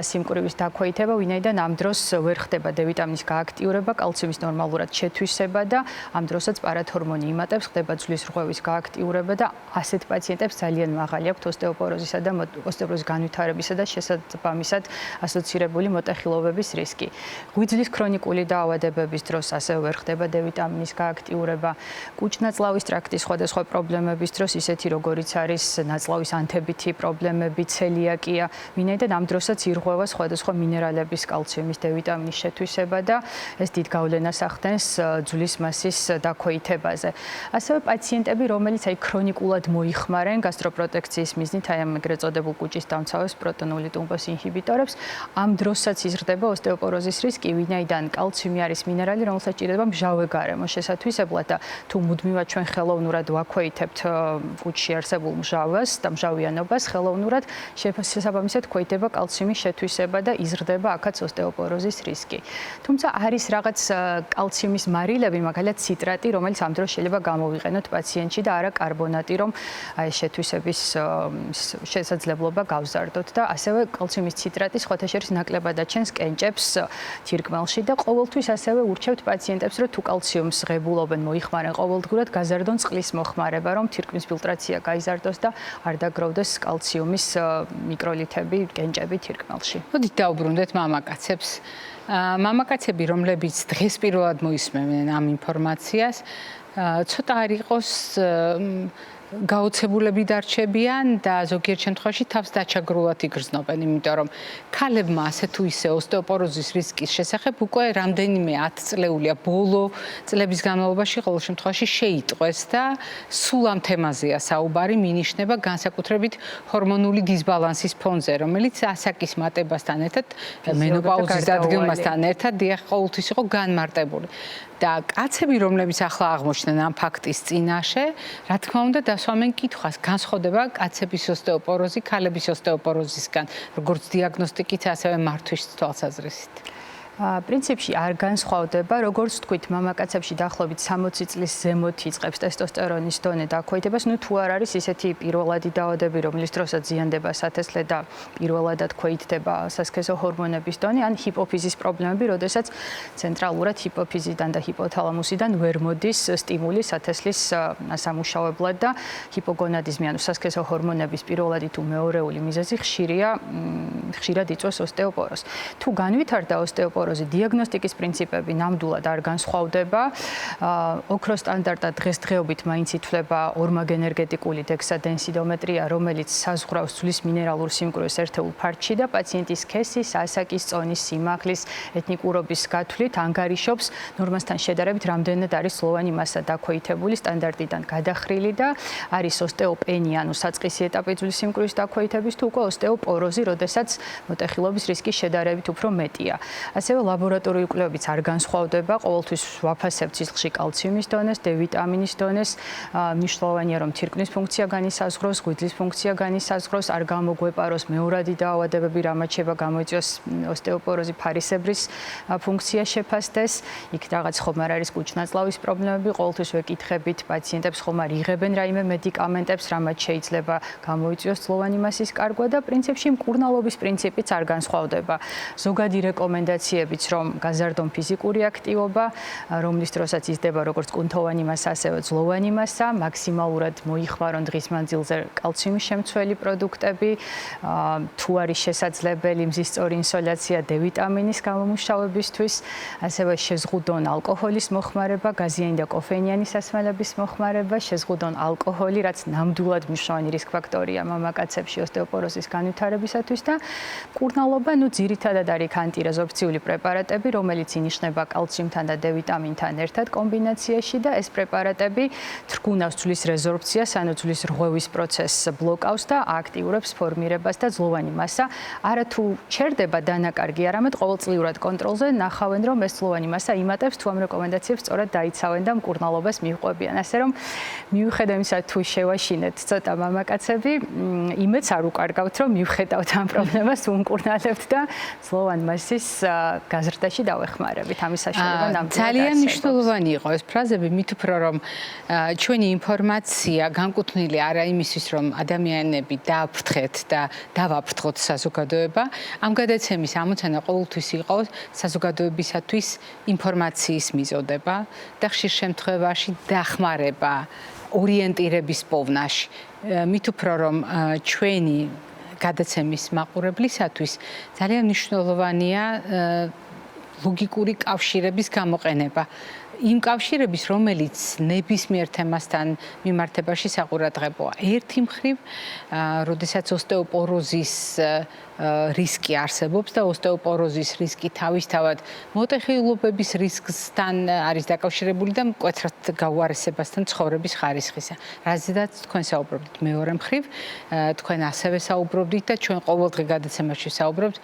სიმკვრივის დაქვეითება, ვინაიდან ამ დროს ვერ ხდება დ-ვიტამინის გააქტიურება, კალციუმის ნორმალურად შეთვისება და ამ დროსაც პარათორმონი იმატებს, ხდება ძვლის რღვევის გააქტიურება და ასეთ პაციენტებს ძალიან მაღალი აქვთ ოსტეოპოროზისა და ოსტეოპოროზის განვითარებისა და შესაბამისად ასოცირებული მოტეხილობების რისკი. ღვიძლის ქრონიკული დაავადებების დროს ასევე ვერ ხდება დ-ვიტამინის გააქტიურება, კუჭნაწლავის ტრაქტის სხვადასხვა პრობლემების დროს ისეთი როგორიც არის ნაწლავ სარწყავის ანთებითი პრობლემები, ცელიაკია, ვინაიდან ამ დროსაც ირღვევა სხვადასხვა მინერალების, კალციუმის, დ-ვიტამინის შეთვისება და ეს დიდ გავლენას ახდენს ძვლის მასის დაქვეითებაზე. ასევე პაციენტები, რომელიც ქრონიკულად მოიხმარენ გასტროპროტექციის მიზნით ამ ეგრეთ წოდებულ კუჭის დამცავებს პროტონული ტუმბოს ინჰიბიტორებს, ამ დროსაც იზრდება ოსტეოპოროზის რისკი, ვინაიდან კალციუმი არის მინერალი, რომელსაც ჭირდება მჟავე გარემო შესათვისებლად და თუ მუდმივად ჩვენ ხელოვნურად ვაქვეითებთ კუჭში არსებულ მჟავას და მჟავიანობას, ხელოვნურად შესაბამისად ქვეითება კალციუმის შეთვისება და იზრდება აქაც ოსტეოპოროზის რისკი. თუმცა არის რაღაც კალციუმის მარილები, მაგალითად ციტრატი, რომელიც ამ დროს შეიძლება გამოვიყენოთ პაციენტში და არა კარბონატი, რომ აი შეთვისების შესაძლებლობა გავზარდოთ და ასევე კალციუმის ციტრატი სხვათა შორის ნაკლებად აჩენს კენჭებს თირკმელში და ყოველთვის ასევე ურჩევთ პაციენტებს, რომ თუ კალციუმს ღებულობენ, მოიხმარენ ყოველდღურად, გაზარდონ წყლის მოხმარება, რომ თირკმის ფილტრაცია გაიზარდოს და არ დაგროვდეს კალციუმის მიკროლითები, კენჭები თირკმელში. მოდით დაუბრუნდეთ მამაკაცებს. მამაკაცები, რომლებიც დღეს პირველად მოისმენენ ამ ინფორმაციას, ცოტა არ იყოს გაოცებულები დარჩებიან და ზოგიერთ შემთხვევაში თავს დაჩაგრულად იგრძნობენ, იმიტომ რომ ქალებმა ასე თუ ისე ოსტეოპოროზის რისკის შესახებ უკვე რამდენიმე 10 წლეულია ბოლო წლების განმავლობაში ყოველ შემთხვევაში შეიტყვეს და სულ ამ თემაზეა საუბარი, მინიშნება განსაკუთრებით ჰორმონული დისბალანსის ფონზე, რომელიც ასაკის მატებასთან ერთად მენოპაუზის დადგმასთან ერთად დიახ ყოველთვის იყო განმარტებული. და კაცები, რომლებიც ახლა აღმოჩნდნენ ამ ფაქტის წინაშე, რა თქმა უნდა, დასვამენ კითხვას, განსხვავდება კაცების ოსტეოპოროზი ქალების ოსტეოპოროზისგან, როგორც დიაგნოსტიკით, ასევე მართვის თვალსაზრისით. პრინციპში არ განსხვავდება, როგორც თქვით, მამაკაცებში დაახლოებით 60 წლის ზემოთ იწყებს ტესტოსტერონის დონე დაქვეითებას, ნუ თუ არ არის ისეთი პირველადი დაავადებები, რომლის დროსაც ზიანდება სათესლე და პირველადად ქვეითდება სასქესო ჰორმონების დონე, ან ჰიპოფიზის პრობლემები, როდესაც ცენტრალურად ჰიპოფიზიდან და ჰიპოთალამუსიდან ვერ მოდის სტიმული სათესლის სამუშაებლად და ჰიპოგონადიზმი, ანუ სასქესო ჰორმონების პირველადი თუ მეორეული მიზეზი ხშირად იწვევს ოსტეოპოროზს. თუ განვითარდა ოსტეოპოროზი, დიაგნოსტიკის პრინციპები ნამდვილად არ განსხვავდება. ოქროს სტანდარტად დღესდღეობით მაინც ითვლება ორმაგენერგეტიკული დექსადენსიდომეტრია, რომელიც საზღვრავს ძვლის მინერალურ სიმკვრივეს ერთეულ ფარჩში და პაციენტის სქესის, ასაკის, წონის, სიმაღლის, ეთნიკურობის გათვლით ანგარიშობს ნორმასთან შედარებით რამდენად არის სლოვანი მასა დაქვეითებული სტანდარტიდან გადახრილი და არის ოსტეოპენია, ანუ საწყისი ეტაპი ძვლის სიმკვრივის დაქვეითების თუ უკვე ოსტეოპოროზი, როდესაც მოტეხილობის რისკი შედარებით უფრო მეტია. ასევე ლაბორატორიული კვლევებიც არ განსხვავდება, ყოველთვის ვაფასებთ სისხლში კალციუმის დონეს, დ-ვიტამინის დონეს, მნიშვნელოვანია რომ თირკმლის ფუნქცია განისაზღვროს, ღვიძლის ფუნქცია განისაზღვროს, არ გამოგვეპაროს მეორადი დაავადებები, რამაც შეიძლება გამოიწვიოს ოსტეოპოროზი, ფარისებრის ფუნქცია შეფასდეს, იქ რაღაც ხომ არ არის კუჭნაწლავის პრობლემები, ყოველთვის ვეკითხებით პაციენტებს ხომ არ იღებენ რაიმე მედიკამენტებს, რამაც შეიძლება გამოიწვიოს სლოვანი მასის კარგვა და პრინციპში მკურნალობის პრინციპიც არ განსხვავდება. ზოგადი რეკომენდაციებიც რომ გაზარდონ ფიზიკური აქტივობა, რომლის დროსაც იზრდება როგორც კუნთოვანი მასა, ასევე ძლოვანი მასა, მაქსიმალურად მოიხმარონ დღის მანძილზე კალციუმის შემცველი პროდუქტები, თუ არის შესაძლებელი მზის სწორი ინსოლაცია დ-ვიტამინის გამომუშავებისთვის, ასევე შეზღუდონ ალკოჰოლის მოხმარება, გაზიანი და კოფეინიანი სასმელების მოხმარება, შეზღუდონ ალკოჰოლი, რაც ნამდვილად მნიშვნელოვანი რისკ ფაქტორია მამაკაცებში ოსტეოპოროზის განვითარებისათვის და მკურნალობა, ძირითადად არის ანტირეზორბციული პრეპარატები, რომელიც ინიშნება კალციუმთან და დ-ვიტამინთან ერთად კომბინაციაში და ეს პრეპარატები თრგუნავს ძვლის რეზორბციას, ანუ ძვლის რღვევის პროცესს ბლოკავს და აქტიურებს ფორმირებას და ძლოვანი მასა არა თუ ჩერდება დანაკარგი, არამედ ყოველწლიურად კონტროლზე ნახავენ, რომ ეს ძლოვანი მასა იმატებს, თუ ამ რეკომენდაციებს სწორად დაიცავენ და მკურნალობას მიჰყვებიან. ასე რომ მიუხედავ იმისა, თუ შევაშინეთ ცოტა მამაკაცები, იმედს არ უკარგავთ, რომ მივხედავთ ამ პრობლემას, უმკურნალებთ და სლოვანი მასის გაზრდაში დავეხმარებით. ამის საშუალება ნამდვილად ძალიან მნიშვნელოვანი იყო ეს ფრაზები, მით უფრო რომ ჩვენი ინფორმაცია განკუთვნილი არა იმისთვის, რომ ადამიანები დააფრთხეთ და დავაფრთხოთ საზოგადოება, ამ გადაცემის ამოცანა ყოველთვის იყო საზოგადოებისათვის ინფორმაციის მიზოდება და ხშირ შემთხვევაში დახმარება ორიენტირების პოვნაში. მით უფრო რომ ჩვენი გადაცემის მაყურებლისათვის ძალიან მნიშვნელოვანია ლოგიკური კავშირების გამოყენება. იმ კავშირების, რომელიც ნებისმიერ თემასთან მიმართებაში საყურადღებოა. ერთი მხრივ, როდესაც ოსტეოპოროზის რისკი არსებობს და ოსტეოპოროზის რისკი თავისთავად მოტეხილობების რისკთან არის დაკავშირებული და მკვეთრად გაუარესებასთან ცხოვრების ხარისხისა. რაზედაც თქვენ საუბრობთ მეორე მხრივ, თქვენ ასევე საუბრობთ და ჩვენ ყოველდღე გადაცემაში საუბრობთ,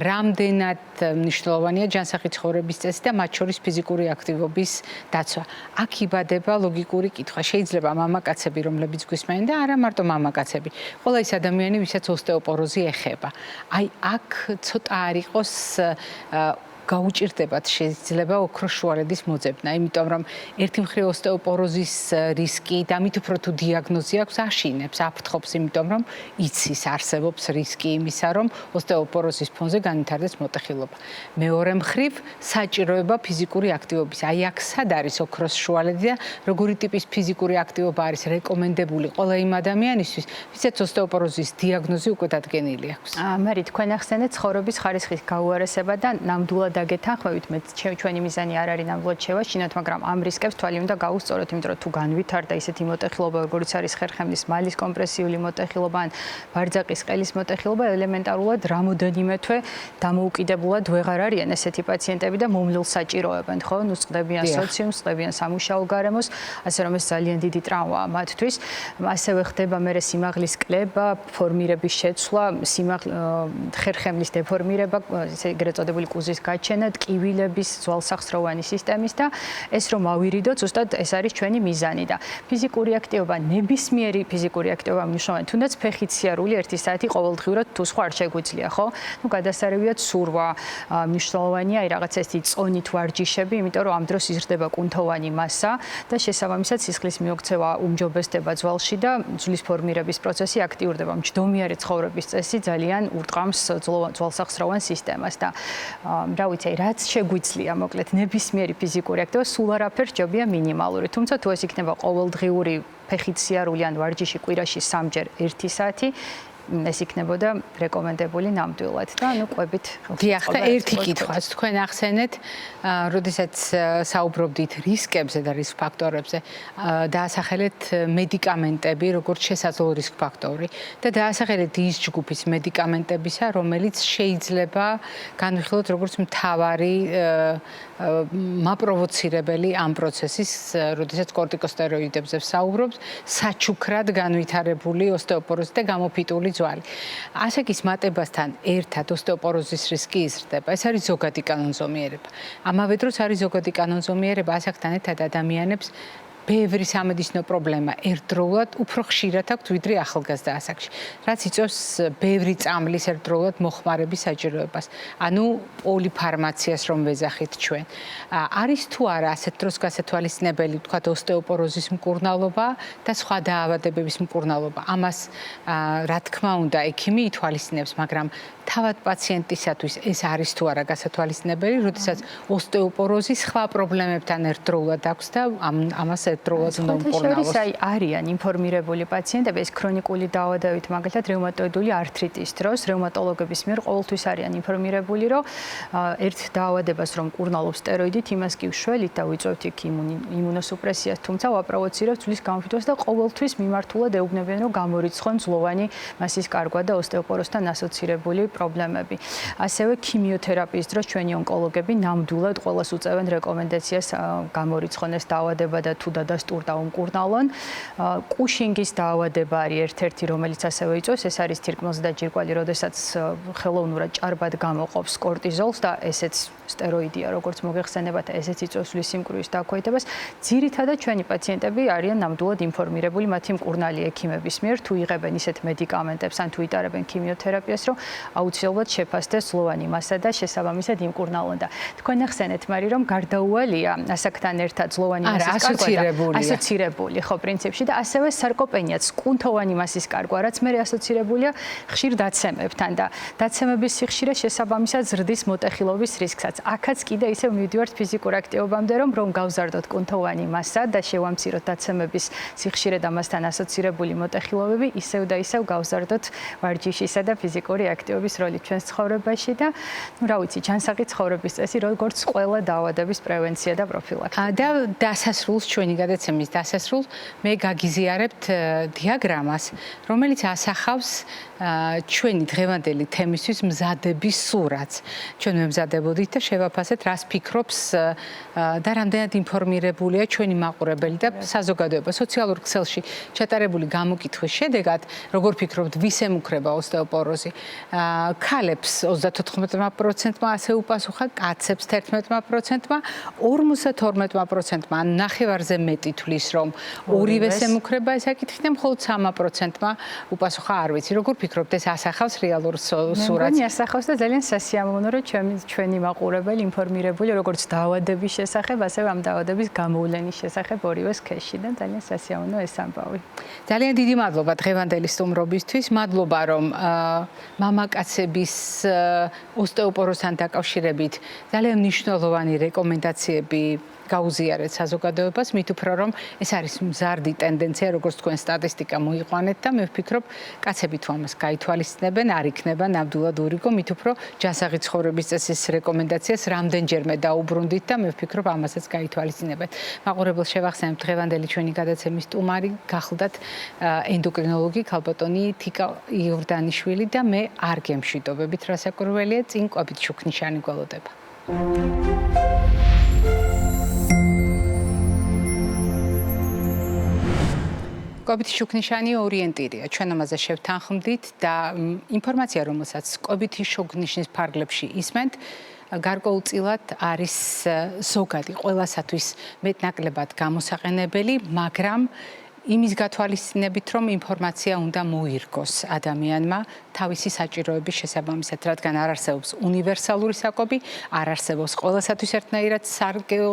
რამდენად მნიშვნელოვანია ჯანსაღი ცხოვრების წესი და მათ შორის ფიზიკური აქტივობის დაცვა. აქ იბადება ლოგიკური კითხვა. შეიძლება მამაკაცები, რომლებიც გვისმენენ და არა მარტო მამაკაცები, ყველა ის ადამიანი, ვისაც ოსტეოპოროზი ეხება. აი აქ ცოტა არ იყოს გაუჭირდებათ შეიძლება ოქროს შუალედის მოძებნა, იმიტომ რომ ერთი მხრივ ოსტეოპოროზის რისკი და მით უფრო თუ დიაგნოზი აქვს აშინებს, აფრთხობს, იმიტომ რომ იცის არსებობს რისკი იმისა, რომ ოსტეოპოროზის ფონზე განვითარდეს მოტეხილობა. მეორე მხრივ საჭიროება ფიზიკური აქტივობის. აი აქ სად არის ოქროს შუალედი და როგორი ტიპის ფიზიკური აქტივობა არის რეკომენდებული ყველა იმ ადამიანისთვის, ვისაც ოსტეოპოროზის დიაგნოზი უკვე დადგენილი აქვს. მარი, თქვენ ახსენეთ ცხოვრების ხარისხის გაუარესება და ნამდვილად დაგეთანხმებით, მე ჩვენი მიზანი არ არის ნამდვილად შევაშინოთ, მაგრამ ამ რისკებს თვალი უნდა გაუსწოროთ, იმიტომ რომ თუ განვითარდა ისეთი მოტეხილობა, როგორიც არის ხერხემლის მალის კომპრესიული მოტეხილობა ან ბარძაყის ყელის მოტეხილობა, ელემენტარულად რამოდენიმე თვე დამოუკიდებლად ვეღარ არიან ესეთი პაციენტები და მომლილს საჭიროებენ, ხო? ნუ წყდებიან სოციუმს, წყდებიან სამუშაო გარემოს, ასე რომ ეს ძალიან დიდი ტრავმაა მათთვის. ასევე ხდება მერე სიმაღლის კლება, ფორმირების შეცვლა, ხერხემლის დეფორმირება, ესე ეგრეთ წოდებული კუზის გაჩენა, ტკივილების, ძვალსახსროვანი სისტემის და ეს რომ ავირიდოთ, ზუსტად ეს არის ჩვენი მიზანი და ფიზიკური აქტივობა, ნებისმიერი ფიზიკური აქტივობა მნიშვნელოვანია, თუნდაც ფეხით სიარული 1 საათი ყოველდღიურად თუ სხვა არ შეგვიძლია, ხო? ნუ გადასარევია ცურვა, მნიშვნელოვანია აი რაღაც ესეთი წონით ვარჯიშები, იმიტომ რომ ამ დროს იზრდება კუნთოვანი მასა და შესაბამისად სისხლის მიოქცევა უმჯობესდება ძვალში და ძვლის ფორმირების პროცესი აქტიურდება. მჯდომიარე ცხოვრების წესი ძალიან ურტყამს ძვალსახსროვან სისტემას და რა ვიცი, რაც შეგვიძლია, მოკლედ, ნებისმიერი ფიზიკური აქტივობა სულ არაფერ სჯობია მინიმალური. თუმცა თუ ეს იქნება ყოველდღიური ფეხით სიარული ან ვარჯიში კვირაში 3-ჯერ 1 საათი, ეს იქნებოდა რეკომენდებული ნამდვილად და ნუ ყვებით. დიახ, და ერთი კითხვაც თქვენ ახსენეთ, როდესაც საუბრობდით რისკებზე და რისკ ფაქტორებზე, დაასახელეთ მედიკამენტები, როგორც შესაძლო რისკ ფაქტორი და დაასახელეთ ის ჯგუფის მედიკამენტებისა, რომელიც შეიძლება განვიხილოთ როგორც მთავარი მაპროვოცირებელი ამ პროცესის, როდესაც კორტიკოსტეროიდებზე ვსაუბრობთ, საჩუქრად განვითარებული ოსტეოპოროზი და გამოფიტული ძვალი. ასაკის მატებასთან ერთად ოსტეოპოროზის რისკი იზრდება. ეს არის ზოგადი კანონზომიერება. ამავე დროს არის ზოგადი კანონზომიერება ასაკთან ერთად ადამიანებს ბევრი სამედიცინო პრობლემა ერთდროულად უფრო ხშირად აქვთ ვიდრე ახალგაზრდა ასაკში, რაც იწვევს ბევრი წამლის ერთდროულად მოხმარების საჭიროებას. ანუ პოლიფარმაციას რომ ვეძახით ჩვენ. არის თუ არა ასეთ დროს გასათვალისწინებელი, ვთქვათ, ოსტეოპოროზის მკურნალობა და სხვა დაავადებების მკურნალობა. ამას რა თქმა უნდა, ექიმი ითვალისწინებს, მაგრამ თავად პაციენტისათვის ეს არის თუ არა გასათვალისწინებელი, როდესაც ოსტეოპოროზი სხვა პრობლემებთან ერთდროულად აქვს და ამას ერთდროულად უნდა მკურნალოს. აი არიან ინფორმირებული პაციენტები, ეს ქრონიკული დაავადებით, მაგალითად რევმატოიდული ართრიტის დროს რევმატოლოგების მიერ ყოველთვის არიან ინფორმირებული, რომ ერთ დაავადებას რომ მკურნალობს სტეროიდით, იმას კი ვშველით და ვიწევთ იქ იმუნოსუპრესიას, თუმცა ვაპროვოცირებთ ძვლის გამოფიტვას და ყოველთვის მიმართულად ეუბნებიან, რომ გამორიცხონ ძვლოვანი მასის კარგვა და ოსტეოპოროზთან ასოცირებული პრობლემები. ასევე ქიმიოთერაპიის დროს ჩვენი ონკოლოგები ნამდვილად ყველას უწევენ რეკომენდაციას გამორიცხონ ეს დაავადება და თუ დადასტურდა უმკურნალონ. კუშინგის დაავადება არის ერთ-ერთი, რომელიც ასევე იწვევს, ეს არის თირკმელზე და ჯირკვალი, როდესაც ხელოვნურად ჭარბად გამოყოფს კორტიზოლს და ესეც სტეროიდია, როგორც მოგეხსენებათ, ესეც იწვევს სulis სიმკვრივის დაქვეითებას. ძირითადად ჩვენი პაციენტები არიან ნამდვილად ინფორმირებული მათი მკურნალი ექიმების მიერ, თუ იღებენ ისეთ მედიკამენტებს ან თუ იტარებენ ქიმიოთერაპიას, რომ აუცილებლად შეფასდეს ძვლოვანი მასა და შესაბამისად იმკურნალონ და თქვენ ახსენეთ, მარი, რომ გარდაუვალია ასაკთან ერთად ძვლოვანი მასის კარგვა და ასოცირებული, ხო, პრინციპში და ასევე სარკოპენიაც, კუნთოვანი მასის კარგვა, რაც მე ასოცირებულია ხშირ დაცემებთან და დაცემების სიხშირე შესაბამისად ზრდის მოტეხილობის რისკსაც. რამაც აქაც კიდე ისევ მივდივართ ფიზიკურ აქტივობამდე, რომ გავზარდოთ კუნთოვანი მასა და შევამციროთ დაცემების სიხშირე და მასთან ასოცირებული მოტეხილობები, ისევ და ისევ გავზარდოთ ვარჯიშისა და ფიზიკური აქტივობის როლი ჩვენს ცხოვრებაში და რა ვიცი, ჯანსაღი ცხოვრების წესი, როგორც ყველა დაავადების პრევენცია და პროფილაქტიკა. და დასასრულს ჩვენი გადაცემის დასასრულს მე გაგიზიარებთ დიაგრამას, რომელიც ასახავს ჩვენი დღევანდელი თემისთვის მზადების სურათს. ჩვენ მემზადებოდით და შევაფასეთ, რას ფიქრობს და რამდენად ინფორმირებულია ჩვენი მაყურებელი და საზოგადოება. სოციალურ ქსელში ჩატარებული გამოკითხვის შედეგად, როგორ ფიქრობთ, ვის ემუქრება ოსტეოპოროზი? ქალებს 34%-მა ასე უპასუხა, კაცებს 11%-მა, 52%-მა, ან ნახევარზე მეტი თვლის, რომ ორივეს ემუქრება ეს საკითხი და მხოლოდ 3%-მა უპასუხა, არ ვიცი, როგორ ფიქრობთ, ეს ასახავს რეალურ სურათს? მე მგონი ასახავს და ძალიან სასიამოვნო, რომ ჩვენი მაყურებელი ინფორმირებული როგორც დაავადების შესახებ, ასევე ამ დაავადების გამოვლენის შესახებ ორივე სქესში და ძალიან სასიამოვნო ეს ამბავი. ძალიან დიდი მადლობა დღევანდელი სტუმრობისთვის. მადლობა, რომ მამაკაცების ოსტეოპოროზთან დაკავშირებით ძალიან მნიშვნელოვანი რეკომენდაციები გაუზიარეთ საზოგადოებას, მით უფრო რომ ეს არის მზარდი ტენდენცია, როგორც თქვენ სტატისტიკა მოიყვანეთ და მე ვფიქრობ, კაცები თუ ამას გაითვალისწინებენ, არ იქნება ნამდვილად ურიგო, მით უფრო ჯანსაღი ცხოვრების წესის რეკომენდაციას რამდენჯერმე დაუბრუნდით და მე ვფიქრობ, ამასაც გაითვალისწინებენ. მაყურებელს შევახსენებ, დღევანდელი ჩვენი გადაცემის სტუმარი გახლდათ ენდოკრინოლოგი ქალბატონი თიკა იორდანიშვილი და მე არ გემშვიდობებით, რასაკვირველია, წინ კვებით შუქნიშანი გველოდება. კვებითი შუქნიშანი ორიენტირია. ჩვენ ამაზე შევთანხმდით და ინფორმაცია, რომელსაც კვებითი შუქნიშნის ფარგლებში ისმენთ, გარკვეულწილად არის ზოგადი ყველასათვის მეტნაკლებად გამოსაყენებელი, მაგრამ იმის გათვალისწინებით, რომ ინფორმაცია უნდა მოირგოს ადამიანმა თავისი საჭიროების შესაბამისად, რადგან არ არსებობს უნივერსალური საკვები, არ არსებობს ყველასათვის ერთნაირად სარგეო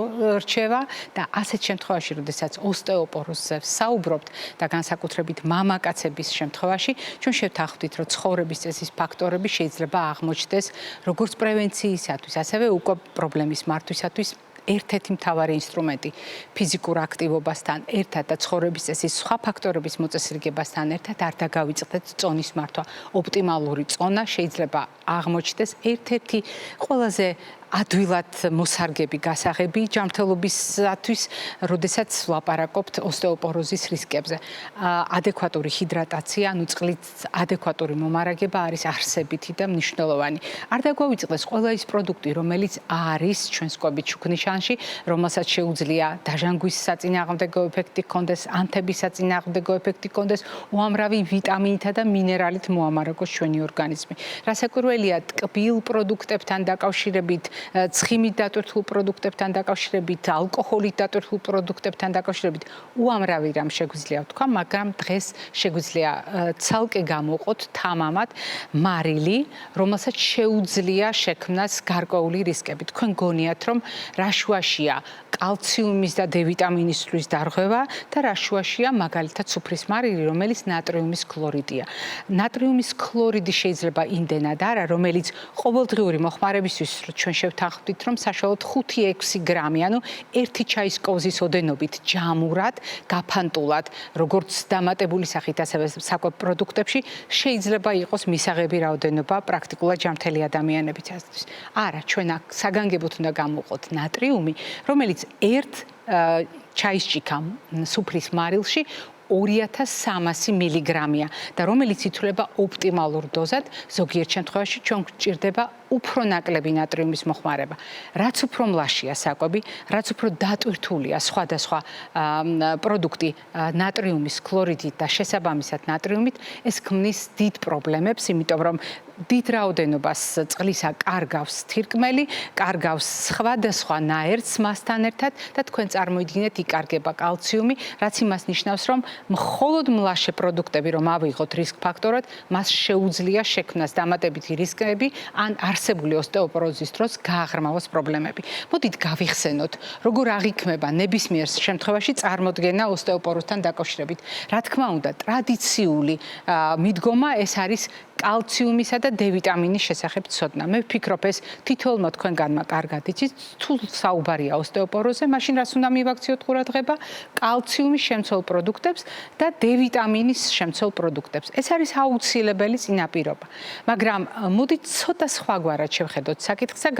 და ასეთ შემთხვევაში, როდესაც ოსტეოპოროზზე საუბრობთ და განსაკუთრებით მამაკაცების შემთხვევაში, ჩვენ შევთანხმდით, რომ ცხოვრების წესის ფაქტორები შეიძლება აღმოჩნდეს როგორც პრევენციისათვის, ასევე უკვე პრობლემის მართვისათვის ერთ-ერთი მთავარი ინსტრუმენტი ფიზიკურ აქტივობასთან ერთად და ცხოვრების წესის სხვა ფაქტორების მოწესრიგებასთან ერთად არ დაგავიწყდეთ წონის მართვა. ოპტიმალური წონა შეიძლება აღმოჩნდეს ერთ-ერთი ყველაზე ადვილად მოსარგები გასაღები ჯანმრთელობისათვის, როდესაც ვლაპარაკობთ ოსტეოპოროზის რისკებზე. ადეკვატური ჰიდრატაცია, ანუ წყლის ადეკვატური მომარაგება არის არსებითი და მნიშვნელოვანი. არ დაგვავიწყდეს ყველა ის პროდუქტი, რომელიც არის ჩვენს კვებით შუქნიშანში, რომელსაც შეუძლია დაჟანგვის საწინააღმდეგო ეფექტი ჰქონდეს, ანთების საწინააღმდეგო ეფექტი ჰქონდეს, უამრავი ვიტამინითა და მინერალით მოამარაგოს ჩვენი ორგანიზმი. რასაკვირველია, ტკბილ პროდუქტებთან დაკავშირებით, ცხიმით დატვირთულ პროდუქტებთან დაკავშირებით, ალკოჰოლით დატვირთულ პროდუქტებთან დაკავშირებით უამრავი რამ შეგვიძლია ვთქვა, მაგრამ დღეს შეგვიძლია ცალკე გამოვყოთ თამამად მარილი, რომელსაც შეუძლია შექმნას გარკვეული რისკები. თქვენ გონიათ, რომ რაშუაშია კალციუმის და D ვიტამინის სვლის დარღვევა და რაშუაშია მაგალითად სუფრის მარილი, რომელიც ნატრიუმის ქლორიდია. ნატრიუმის ქლორიდი შეიძლება იმდენად არა, რომელიც ყოველდღიური მოხმარებისთვის ჩვენ შევთანხმდით, რომ საშუალოდ 5-6 გრამი, ანუ ერთი ჩაის კოვზის ოდენობით ჯამურად, გაფანტულად, როგორც დამატებული სახით, ასევე საკვებ პროდუქტებში შეიძლება იყოს მისაღები რაოდენობა პრაქტიკულად ჯანმრთელი ადამიანებისთვის. არა, ჩვენ აქ საგანგებოდ უნდა გამოვყოთ ნატრიუმი, რომელიც ერთ ჩაის ჭიქა სუფრის მარილში 2300 მილიგრამია და რომელიც ითვლება ოპტიმალურ დოზად, ზოგიერთ შემთხვევაში ჩვენ გვჭირდება უფრო ნაკლები ნატრიუმის მოხმარება. რაც უფრო მლაშია საკვები, რაც უფრო დატვირთულია სხვადასხვა პროდუქტი ნატრიუმის ქლორიდით და შესაბამისად ნატრიუმით, ეს ქმნის დიდ პრობლემებს, იმიტომ რომ დიდ რაოდენობას წყლისა კარგავს თირკმელი, კარგავს სხვადასხვა ნაერთს მასთან ერთად და თქვენ წარმოიდგინეთ, იკარგება კალციუმი, რაც იმას ნიშნავს, რომ მხოლოდ მლაშე პროდუქტები რომ ავიღოთ რისკ ფაქტორად, მას შეუძლია შექმნას დამატებითი რისკები ან არსებული ოსტეოპოროზის დროს გააღრმავოს პრობლემები. მოდით გავიხსენოთ, როგორ აღიქმება ნებისმიერ შემთხვევაში წარმოდგენა ოსტეოპოროზთან დაკავშირებით. რა თქმა უნდა, ტრადიციული მიდგომა ეს არის კალციუმისა და D ვიტამინის შესახებ ცოდნა. მე ვფიქრობ, ეს თითოეულმა თქვენგანმა კარგად იცით, თუ საუბარია ოსტეოპოროზზე, მაშინ რას უნდა მივაქციოთ ყურადღება? კალციუმის შემცველ პროდუქტებს და D ვიტამინის შემცველ პროდუქტებს. ეს არის აუცილებელი წინაპირობა. მაგრამ მოდით ცოტა სხვაგვარად შევხედოთ საკითხს და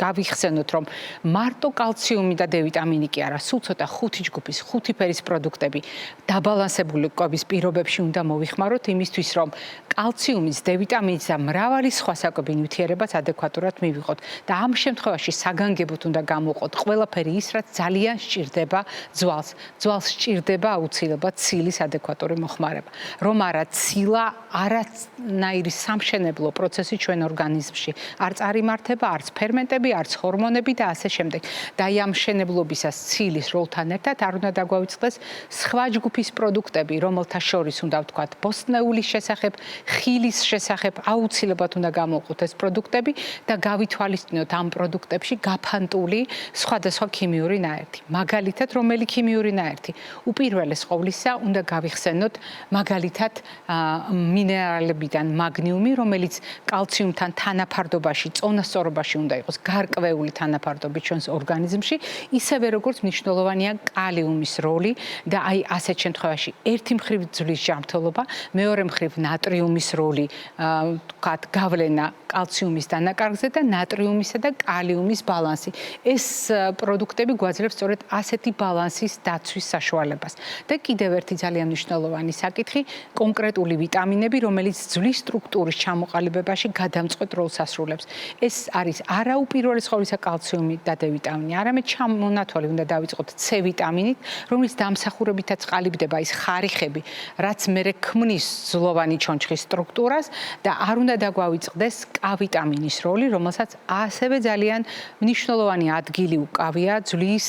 გავიხსენოთ, რომ მარტო კალციუმი და D ვიტამინი კი არა, სულ ცოტა 5 ჯგუფის, 5 ფერის პროდუქტები დაბალანსებული კვების პირობებში უნდა მოვიხმაროთ იმისთვის, რომ კალციუმის, D ვიტამინის და მრავალი სხვა საკვები ნივთიერებას ადეკვატურად მივიღოთ და ამ შემთხვევაში საგანგებოდ უნდა გამოვყოთ ყველაფერი ის, რაც ძალიან სჭირდება ძვალს. ძვალს სჭირდება აუცილებლად ცილის ადეკვატური მოხმარება. რომ არა ცილა არანაირი სამშენებლო პროცესი ჩვენ ორგანიზმში არ წარიმართება, არც ფერმენტები, არც ჰორმონები და ასე შემდეგ. და აი ამ მშენებლობისას ცილის როლთან ერთად არ უნდა დაგვავიწყდეს სხვა ჯგუფის პროდუქტები, რომელთა შორის უნდა ვთქვათ ბოსტნეულის შესახებ, ხილის შესახებ აუცილებლად უნდა გამოვყოთ ეს პროდუქტები და გავითვალისწინოთ ამ პროდუქტებში გაფანტული სხვადასხვა ქიმიური ნაერთი. მაგალითად, რომელი ქიმიური ნაერთი? უპირველეს ყოვლისა უნდა გავიხსენოთ მაგალითად მინერალებიდან მაგნიუმი, რომელიც კალციუმთან თანაფარდობაში, წონასწორობაში უნდა იყოს გარკვეული თანაფარდობით ჩვენს ორგანიზმში, ისევე როგორც მნიშვნელოვანია კალიუმის როლი და აი ასეთ შემთხვევაში ერთი მხრივ ძვლის ჯანმრთელობა, მეორე მხრივ ნატრიუმის როლი, ვთქვათ, გავლენა კალციუმის დანაკარგზე და ნატრიუმისა და კალიუმის ბალანსი. ეს პროდუქტები გვაძლევს სწორედ ასეთი ბალანსის დაცვის საშუალებას. და კიდევ ერთი ძალიან მნიშვნელოვანი საკითხი, კონკრეტული ვიტამინები, რომელიც ძვლის სტრუქტურის ჩამოყალიბებაში გადამწყვეტ როლს ასრულებს. ეს არის არა უპირველეს ყოვლისა კალციუმი და D ვიტამინი, არამედ ჩამონათვალი უნდა დავიწყოთ C ვიტამინით, რომლის დამსახურებითაც ყალიბდება ის ხარიხები, რაც მერე ქმნის ძვლოვანი ჩონჩხის სტრუქტურას და არ უნდა დაგვავიწყდეს K ვიტამინის როლი, რომელსაც ასევე ძალიან მნიშვნელოვანი ადგილი უკავია ძვლის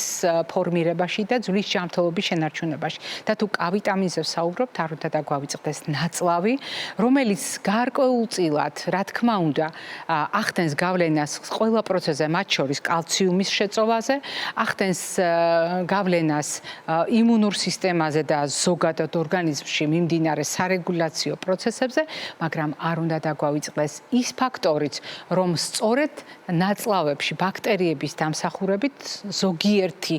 ფორმირებაში და ძვლის ჯანმრთელობის შენარჩუნებაში. და თუ K ვიტამინზე ვსაუბრობთ, არ უნდა დაგვავიწყდეს ნაწლავი, რომელიც გარკვეულწილად, რა თქმა უნდა, ახდენს გავლენას ყველა პროცესზე, მათ შორის კალციუმის შეწოვაზე, ახდენს გავლენას იმუნურ სისტემაზე და ზოგადად ორგანიზმში მიმდინარე სარეგულაციო პროცესებზე, მაგრამ არ უნდა დაგვავიწყდეს ის ფაქტორიც, რომ სწორედ ნაწლავებში ბაქტერიების დამსახურებით ზოგიერთი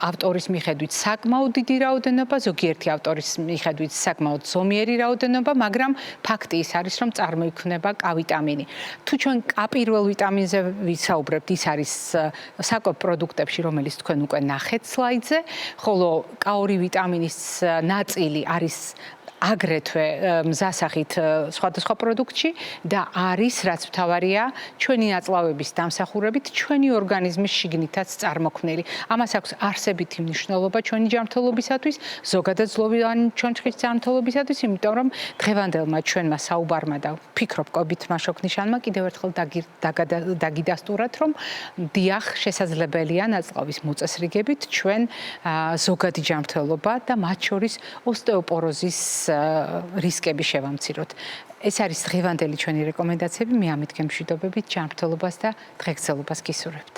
ავტორის მიხედვით საკმაოდ დიდი რაოდენობა, ზოგიერთი ავტორის მიხედვით საკმაოდ ზომიერი რაოდენობა, მაგრამ ფაქტი ის არის, რომ წარმოიქმნება K ვიტამინი. თუ ჩვენ K პირველ ვიტამინზე ვისაუბრებთ, ის არის საკვებ პროდუქტებში, რომელიც თქვენ უკვე ნახეთ სლაიდზე, ხოლო K2 ვიტამინის ნაწილი არის აგრეთვე მზასახით სხვადასხვა პროდუქტში და არის, რაც მთავარია, ჩვენი ნაწლავების დამსახურებით ჩვენი ორგანიზმის შიგნითაც წარმოქმნილი. ამას აქვს არსებითი მნიშვნელობა ჩვენი ჯანმრთელობისათვის, ზოგადად ძვლოვანი ჩონჩხის ჯანმრთელობისათვის, იმიტომ რომ დღევანდელმა ჩვენმა საუბარმა და ვფიქრობ კვებითმა შოქნიშანმა კიდევ ერთხელ დაგიდასტურათ, რომ დიახ, შესაძლებელია ნაწლავის მოწესრიგებით ჩვენ ზოგადი ჯანმრთელობა და მათ შორის ოსტეოპოროზის რისკები შევამციროთ. ეს არის დღევანდელი ჩვენი რეკომენდაციები. მე ამით გემშვიდობებით ჯანმრთელობას და დღეგრძელობას გისურვებთ.